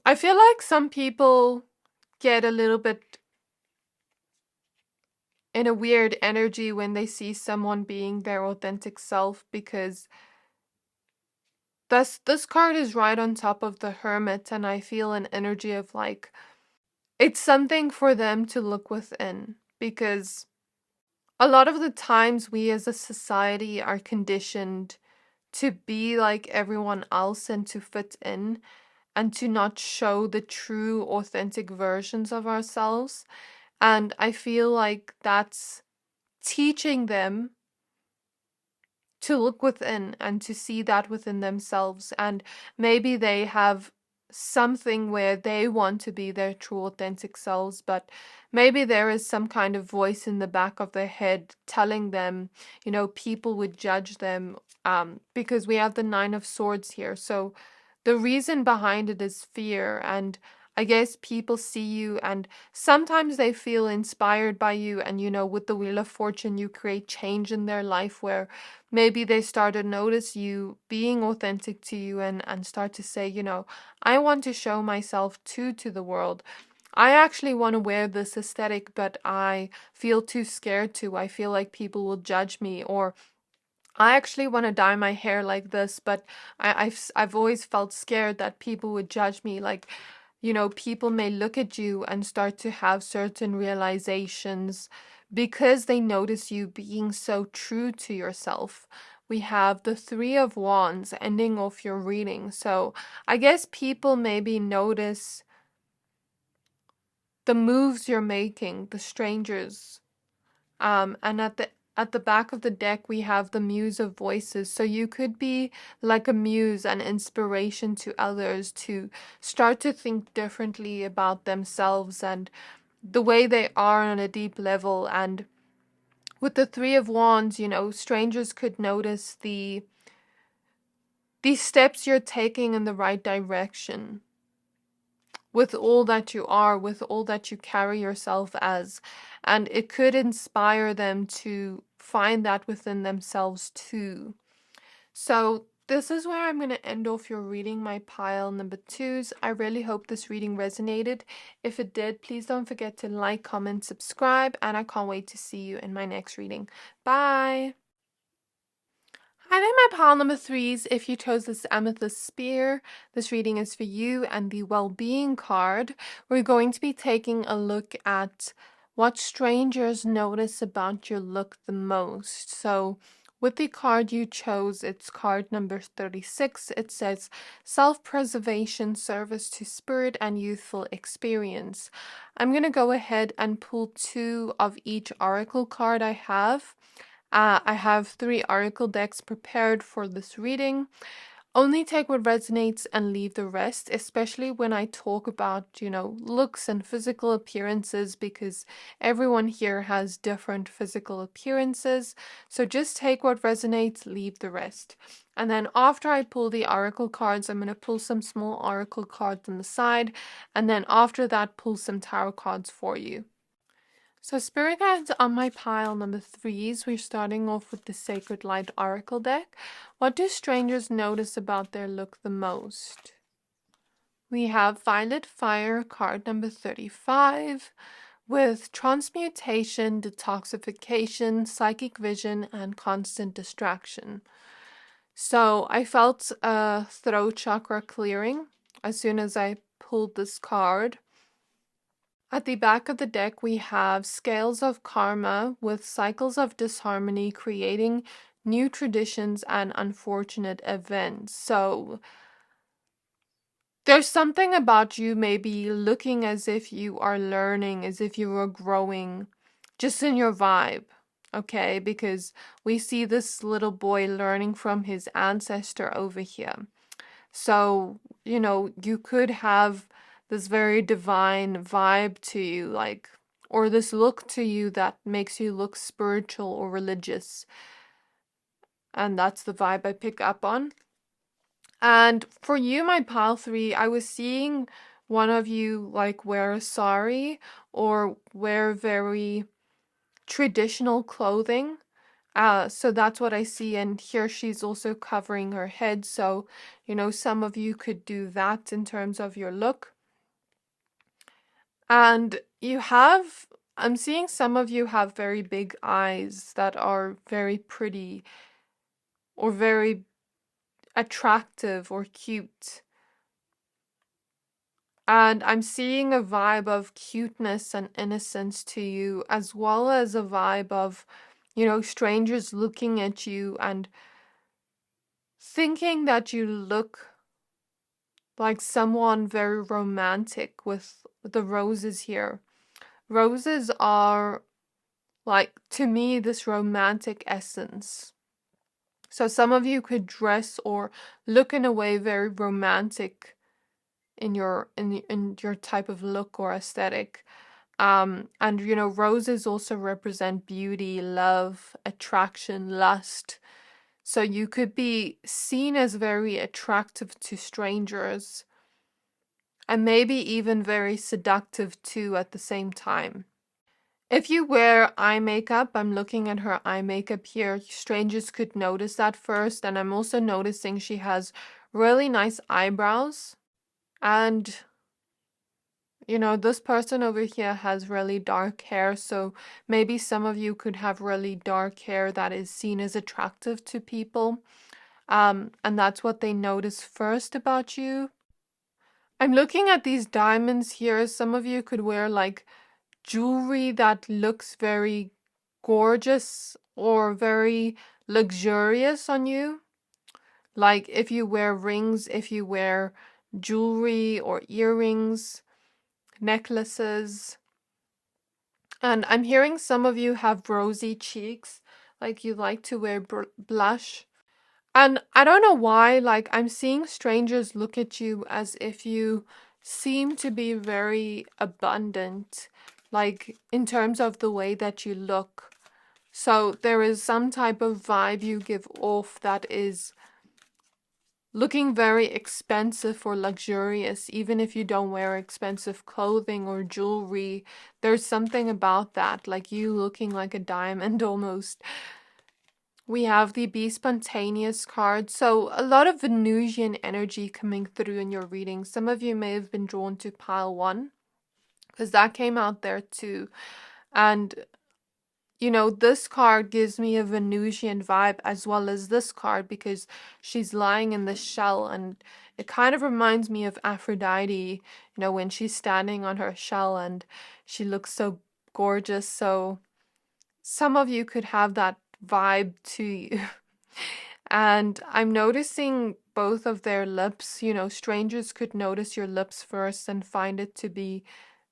A: I feel like some people get a little bit in a weird energy when they see someone being their authentic self, because this card is right on top of the Hermit, and I feel an energy of like it's something for them to look within, because a lot of the times we as a society are conditioned to be like everyone else and to fit in, and to not show the true authentic versions of ourselves. And I feel like that's teaching them to look within and to see that within themselves. And maybe they have something where they want to be their true authentic selves, but maybe there is some kind of voice in the back of their head telling them, people would judge them, because we have the Nine of Swords here. So the reason behind it is fear. And I guess people see you and sometimes they feel inspired by you. And, with the Wheel of Fortune, you create change in their life where maybe they start to notice you being authentic to you and start to say, I want to show myself too to the world. I actually want to wear this aesthetic, but I feel too scared to. I feel like people will judge me. Or I actually want to dye my hair like this, but I've always felt scared that people would judge me. Like, people may look at you and start to have certain realizations because they notice you being so true to yourself. We have the Three of Wands ending off your reading. So I guess people maybe notice the moves you're making, the strangers. And at the back of the deck, we have the Muse of Voices. So you could be like a muse and inspiration to others to start to think differently about themselves and the way they are on a deep level. And with the Three of Wands, strangers could notice these steps you're taking in the right direction with all that you are, with all that you carry yourself as. And it could inspire them to find that within themselves too. So this is where I'm going to end off your reading, my pile number twos. I really hope this reading resonated. If it did, please don't forget to like, comment, subscribe, and I can't wait to see you in my next reading. Bye! Hi there, my pile number threes. If you chose this Amethyst Spear, this reading is for you and the Well-Being card. We're going to be taking a look at what strangers notice about your look the most. So with the card you chose, it's card number 36. It says self-preservation, service to spirit, and youthful experience. I'm going to go ahead and pull two of each oracle card I have. I have 3 oracle decks prepared for this reading. Only take what resonates and leave the rest, especially when I talk about, looks and physical appearances, because everyone here has different physical appearances. So just take what resonates, leave the rest. And then after I pull the oracle cards, I'm going to pull some small oracle cards on the side. And then after that, pull some tarot cards for you. So spirit guides on my pile number threes. We're starting off with the Sacred Light Oracle deck. What do strangers notice about their look the most? We have Violet Fire, card number 35, with transmutation, detoxification, psychic vision, and constant distraction. So I felt a throat chakra clearing as soon as I pulled this card. At the back of the deck, we have Scales of Karma with cycles of disharmony, creating new traditions and unfortunate events. So there's something about you maybe looking as if you are learning, as if you are growing, just in your vibe, okay? Because we see this little boy learning from his ancestor over here. So, you could have this very divine vibe to you, or this look to you that makes you look spiritual or religious. And that's the vibe I pick up on. And for you, my pile three, I was seeing one of you wear a sari or wear very traditional clothing. So that's what I see, and here she's also covering her head, so some of you could do that in terms of your look. And I'm seeing some of you have very big eyes that are very pretty or very attractive or cute. And I'm seeing a vibe of cuteness and innocence to you, as well as a vibe of strangers looking at you and thinking that you look like someone very romantic with the roses here. Roses are like, to me, this romantic essence. So some of you could dress or look in a way very romantic in your type of look or aesthetic. And you know, roses also represent beauty, love, attraction, lust. So you could be seen as very attractive to strangers and maybe even very seductive too at the same time. If you wear eye makeup, I'm looking at her eye makeup here, strangers could notice that first, and I'm also noticing she has really nice eyebrows. And you know, this person over here has really dark hair, so maybe some of you could have really dark hair that is seen as attractive to people. And that's what they notice first about you. I'm looking at these diamonds here. Some of you could wear like jewelry that looks very gorgeous or very luxurious on you. Like if you wear rings, if you wear jewelry or earrings, necklaces. And I'm hearing some of you have rosy cheeks, like you like to wear blush. And I don't know why, like I'm seeing strangers look at you as if you seem to be very abundant, like in terms of the way that you look. So there is some type of vibe you give off that is looking very expensive or luxurious, even if you don't wear expensive clothing or jewelry. There's something about that, like you looking like a diamond almost. We have the Be Spontaneous card. So a lot of Venusian energy coming through in your reading. Some of you may have been drawn to pile 1 because that came out there too. And you know, this card gives me a Venusian vibe as well as this card because she's lying in the shell, and it kind of reminds me of Aphrodite, you know, when she's standing on her shell and she looks so gorgeous. So some of you could have that vibe to you. And I'm noticing both of their lips. You know, strangers could notice your lips first and find it to be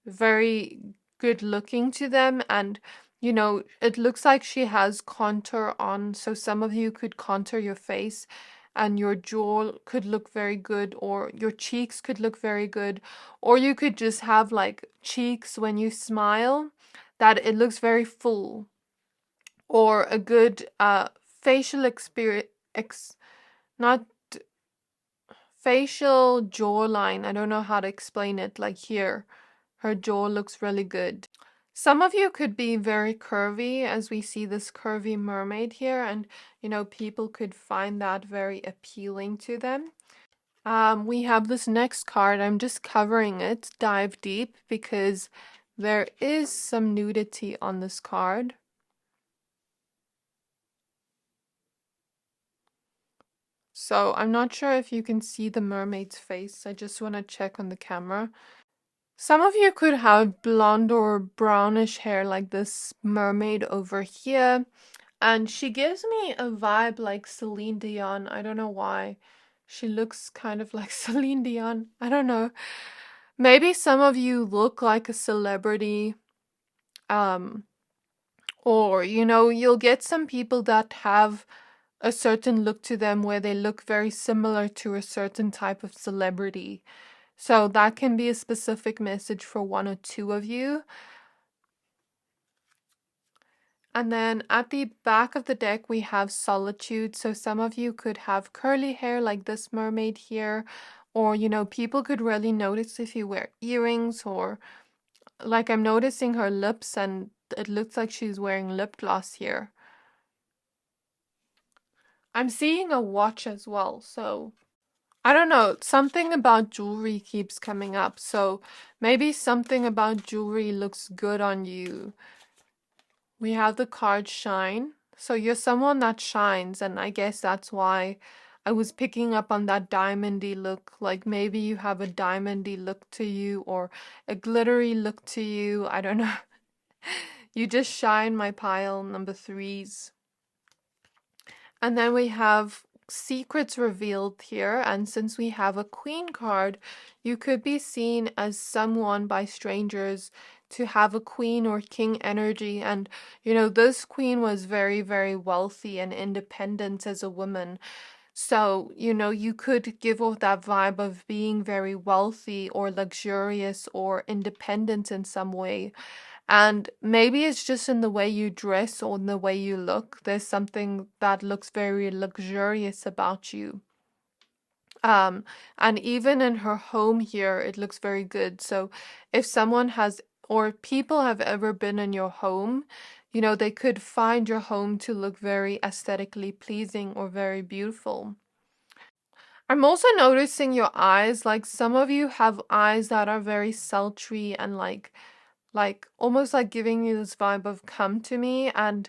A: very good looking to them. And you know, it looks like she has contour on, so some of you could contour your face and your jaw could look very good, or your cheeks could look very good, or you could just have like cheeks when you smile that it looks very full, or a good facial experience, not facial jawline. I don't know how to explain it. Like here, her jaw looks really good. Some of you could be very curvy, as we see this curvy mermaid here, and you know, people could find that very appealing to them. We have this next card. I'm just covering it, Dive Deep, because there is some nudity on this card. So I'm not sure if you can see the mermaid's face. I just want to check on the camera. Some of you could have blonde or brownish hair like this mermaid over here. And she gives me a vibe like Celine Dion. I don't know why. She looks kind of like Celine Dion. I don't know. Maybe some of you look like a celebrity. Or, you know, you'll get some people that have a certain look to them where they look very similar to a certain type of celebrity. So that can be a specific message for 1 or 2 of you. And then at the back of the deck, we have Solitude. So some of you could have curly hair like this mermaid here. Or, you know, people could really notice if you wear earrings, or like I'm noticing her lips and it looks like she's wearing lip gloss here. I'm seeing a watch as well. So I don't know, something about jewelry keeps coming up. So maybe something about jewelry looks good on you. We have the card Shine. So you're someone that shines, and I guess that's why I was picking up on that diamondy look. Like maybe you have a diamondy look to you or a glittery look to you. I don't know. You just shine, my pile number 3s. And then we have secrets revealed here, and since we have a queen card, you could be seen as someone by strangers to have a queen or king energy. And, you know, this queen was very, very wealthy and independent as a woman. So, you know, you could give off that vibe of being very wealthy or luxurious or independent in some way. And maybe it's just in the way you dress or in the way you look. There's something that looks very luxurious about you. Um, and even in her home here, it looks very good. So if someone has, or people have ever been in your home, you know, they could find your home to look very aesthetically pleasing or very beautiful. I'm also noticing your eyes, like some of you have eyes that are very sultry and like almost like giving you this vibe of come to me. And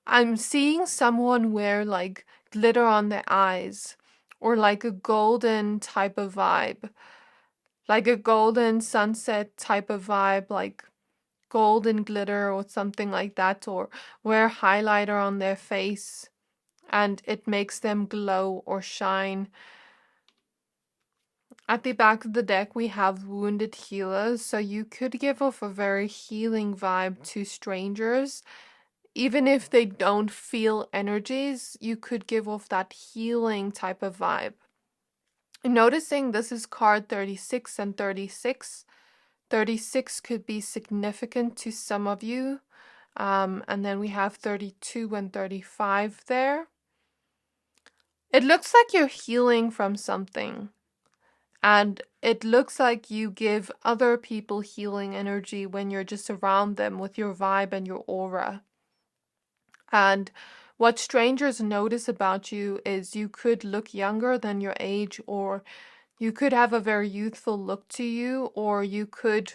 A: I'm seeing someone wear like glitter on their eyes or like a golden type of vibe, like a golden sunset type of vibe, like golden glitter or something like that, or wear highlighter on their face and it makes them glow or shine. At the back of the deck, we have Wounded Healers, so you could give off a very healing vibe to strangers. Even if they don't feel energies, you could give off that healing type of vibe. Noticing this is card 36 and 36. 36 could be significant to some of you. And then we have 32 and 35 there. It looks like you're healing from something. And it looks like you give other people healing energy when you're just around them with your vibe and your aura. And what strangers notice about you is you could look younger than your age, or you could have a very youthful look to you, or you could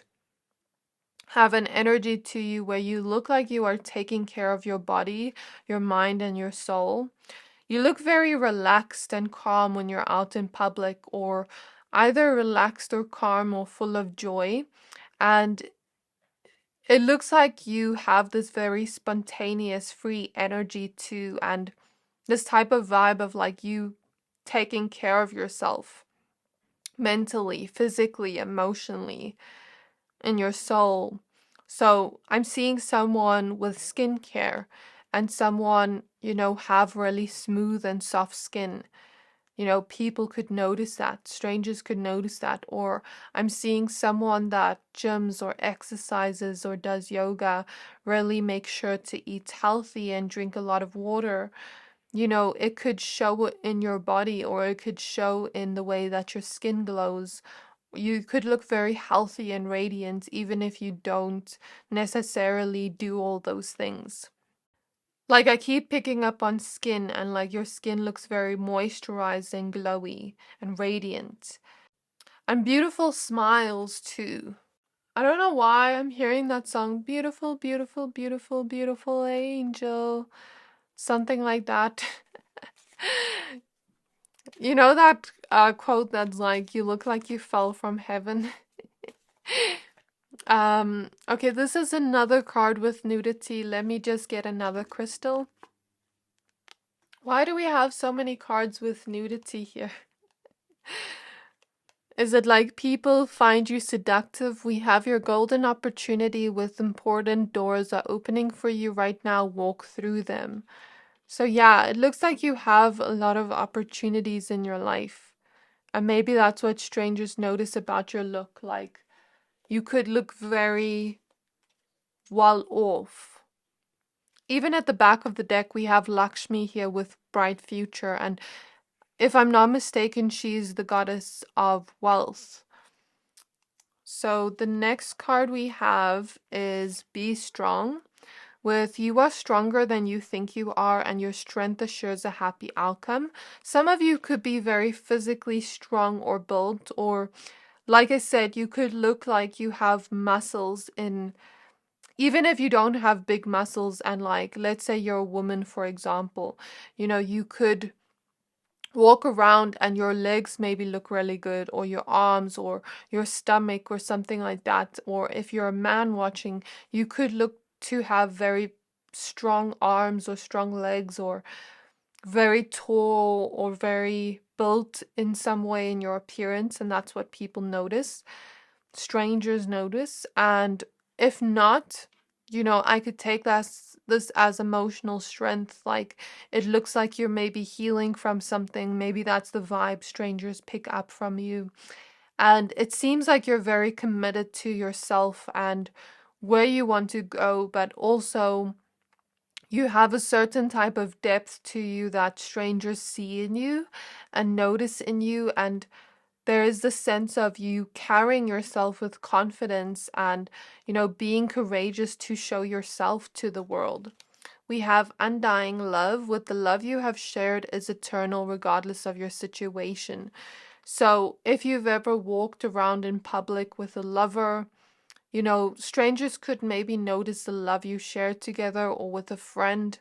A: have an energy to you where you look like you are taking care of your body, your mind, and your soul. You look very relaxed and calm when you're out in public, or either relaxed or calm or full of joy. And it looks like you have this very spontaneous, free energy too, and this type of vibe of like you taking care of yourself mentally, physically, emotionally, in your soul. So I'm seeing someone with skincare and someone, you know, have really smooth and soft skin. You know, people could notice that, strangers could notice that. Or I'm seeing someone that gyms or exercises or does yoga, really make sure to eat healthy and drink a lot of water. You know, it could show in your body, or it could show in the way that your skin glows. You could look very healthy and radiant even if you don't necessarily do all those things. Like I keep picking up on skin, and like your skin looks very moisturized and glowy and radiant. And beautiful smiles too. I don't know why I'm hearing that song, beautiful, beautiful, beautiful, beautiful angel. Something like that. You know that quote that's like, you look like you fell from heaven? Okay, this is another card with nudity. Let me just get another crystal. Why do we have so many cards with nudity here? Is it like people find you seductive? We have your golden opportunity with important doors are opening for you right now. Walk through them. So yeah, it looks like you have a lot of opportunities in your life. And maybe that's what strangers notice about your look. Like, you could look very well off. Even at the back of the deck, we have Lakshmi here with bright future. And if I'm not mistaken, she's the goddess of wealth. So the next card we have is Be Strong. With you are stronger than you think you are, and your strength assures a happy outcome. Some of you could be very physically strong or built, or like I said, you could look like you have muscles in, even if you don't have big muscles, and like, let's say you're a woman, for example, you know, you could walk around and your legs maybe look really good, or your arms, or your stomach, or something like that. Or if you're a man watching, you could look to have very strong arms or strong legs, or very tall or very built in some way in your appearance, and that's what people notice, strangers notice. And If not, I could take this as emotional strength. Like, it looks like you're maybe healing from something. Maybe that's the vibe strangers pick up from you. And it seems like you're very committed to yourself and where you want to go, but also you have a certain type of depth to you that strangers see in you and notice in you. And there is the sense of you carrying yourself with confidence and, being courageous to show yourself to the world. We have undying love. With the love you have shared is eternal, regardless of your situation. So if you've ever walked around in public with a lover, strangers could maybe notice the love you shared together, or with a friend,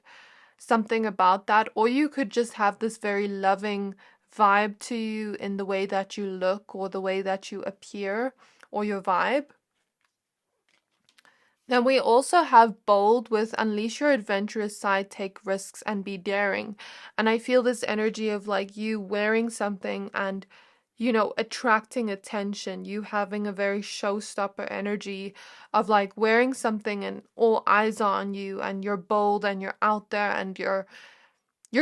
A: something about that. Or you could just have this very loving vibe to you in the way that you look or the way that you appear or your vibe. Then we also have bold with unleash your adventurous side, take risks, and be daring. And I feel this energy of like you wearing something and, attracting attention, you having a very showstopper energy of like wearing something and all eyes are on you and you're bold and you're out there and you're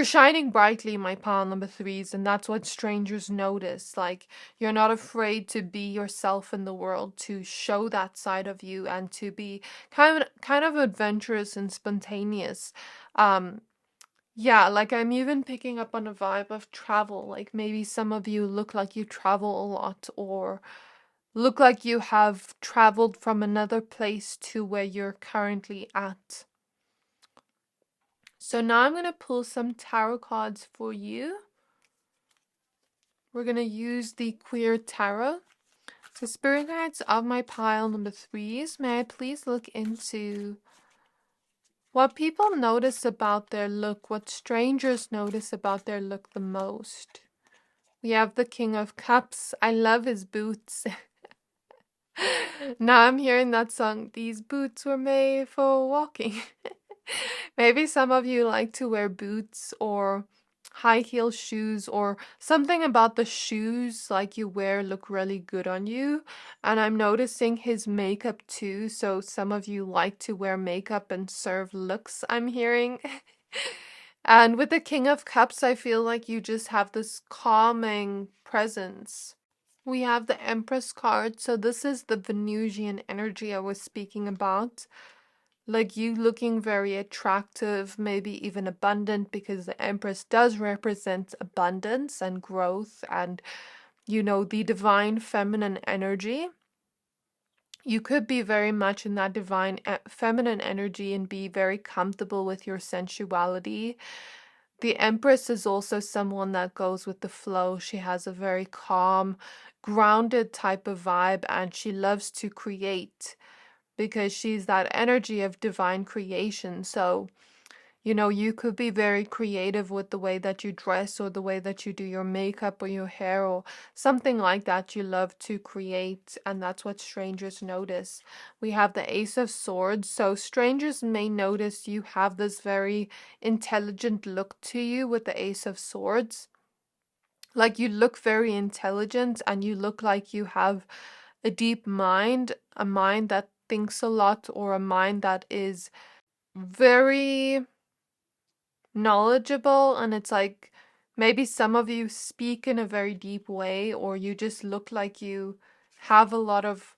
A: shining brightly, my pile number threes, and that's what strangers notice. Like, you're not afraid to be yourself in the world, to show that side of you, and to be kind of adventurous and spontaneous. Um, yeah, like I'm even picking up on a vibe of travel. Like maybe some of you look like you travel a lot, or look like you have traveled from another place to where you're currently at. So now I'm going to pull some tarot cards for you. We're going to use the Queer Tarot. So spirit guides of my pile number threes, may I please look into what people notice about their look, what strangers notice about their look the most. We have the King of Cups. I love his boots. Now I'm hearing that song, these boots were made for walking. Maybe some of you like to wear boots or high heel shoes, or something about the shoes like you wear look really good on you. And I'm noticing his makeup too. So some of you like to wear makeup and serve looks, I'm hearing. And with the King of Cups, I feel like you just have this calming presence. We have the Empress card. So this is the Venusian energy I was speaking about. Like you looking very attractive, maybe even abundant, because the Empress does represent abundance and growth and, the divine feminine energy. You could be very much in that divine feminine energy and be very comfortable with your sensuality. The Empress is also someone that goes with the flow. She has a very calm, grounded type of vibe, and she loves to create because she's that energy of divine creation. So, you could be very creative with the way that you dress or the way that you do your makeup or your hair or something like that. You love to create, and that's what strangers notice. We have the Ace of Swords. So strangers may notice you have this very intelligent look to you with the Ace of Swords. Like you look very intelligent and you look like you have a deep mind, a mind that thinks a lot, or a mind that is very knowledgeable. And it's like maybe some of you speak in a very deep way, or you just look like you have a lot of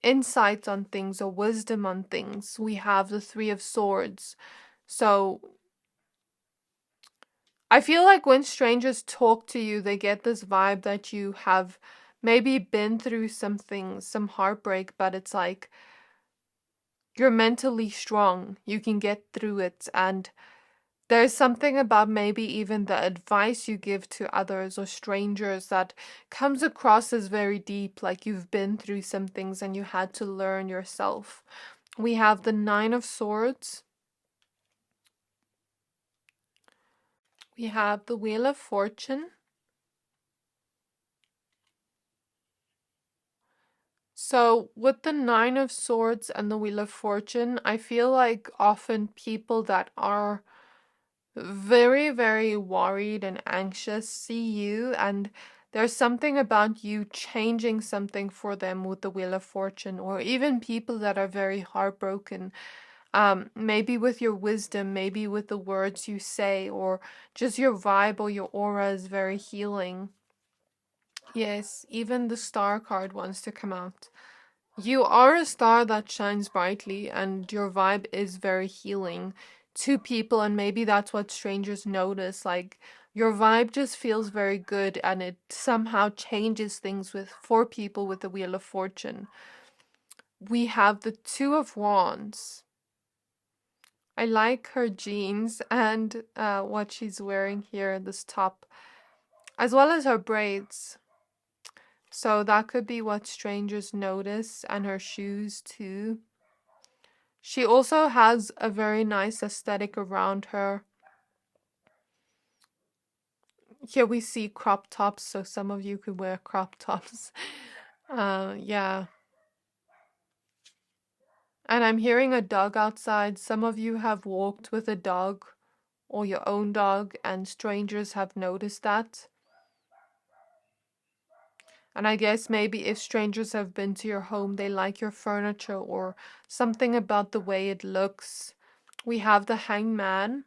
A: insight on things or wisdom on things. We have the Three of Swords. So I feel like when strangers talk to you, they get this vibe that you have maybe been through some things, some heartbreak, but it's like you're mentally strong. You can get through it. And there's something about maybe even the advice you give to others or strangers that comes across as very deep, like you've been through some things and you had to learn yourself. We have the Nine of Swords. We have the Wheel of Fortune. So with the Nine of Swords and the Wheel of Fortune, I feel like often people that are very, very worried and anxious see you, and There's something about you changing something for them with the Wheel of Fortune, or even people that are very heartbroken. Maybe with your wisdom, maybe with the words you say, or just your vibe or your aura is very healing. Yes, even the star card wants to come out. You are a star that shines brightly, and your vibe is very healing to people, and maybe that's what strangers notice. Like, your vibe just feels very good, and it somehow changes things with for people with the Wheel of Fortune. We have the Two of Wands. I like her jeans and what she's wearing here, this top, as well as her braids. So that could be what strangers notice, and her shoes too. She also has a very nice aesthetic around her. Here we see crop tops, so some of you could wear crop tops. Yeah. And I'm hearing a dog outside. Some of you have walked with a dog or your own dog, and strangers have noticed that. And I guess maybe if strangers have been to your home, they like your furniture or something about the way it looks. We have the Hangman.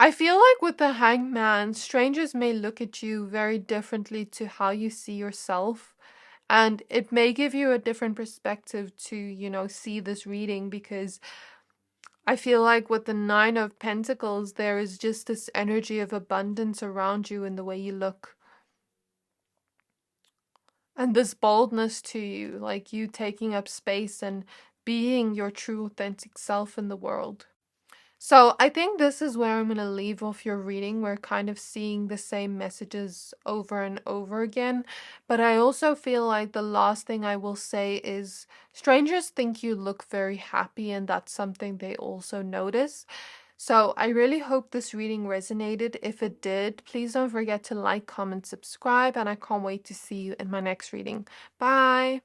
A: I feel like with the Hangman, strangers may look at you very differently to how you see yourself. And it may give you a different perspective to, see this reading, because I feel like with the Nine of Pentacles, there is just this energy of abundance around you in the way you look. And this boldness to you, like you taking up space and being your true authentic self in the world. So I think this is where I'm going to leave off your reading. We're kind of seeing the same messages over and over again. But I also feel like the last thing I will say is strangers think you look very happy, and that's something they also notice. So I really hope this reading resonated. If it did, please don't forget to like, comment, subscribe, and I can't wait to see you in my next reading. Bye!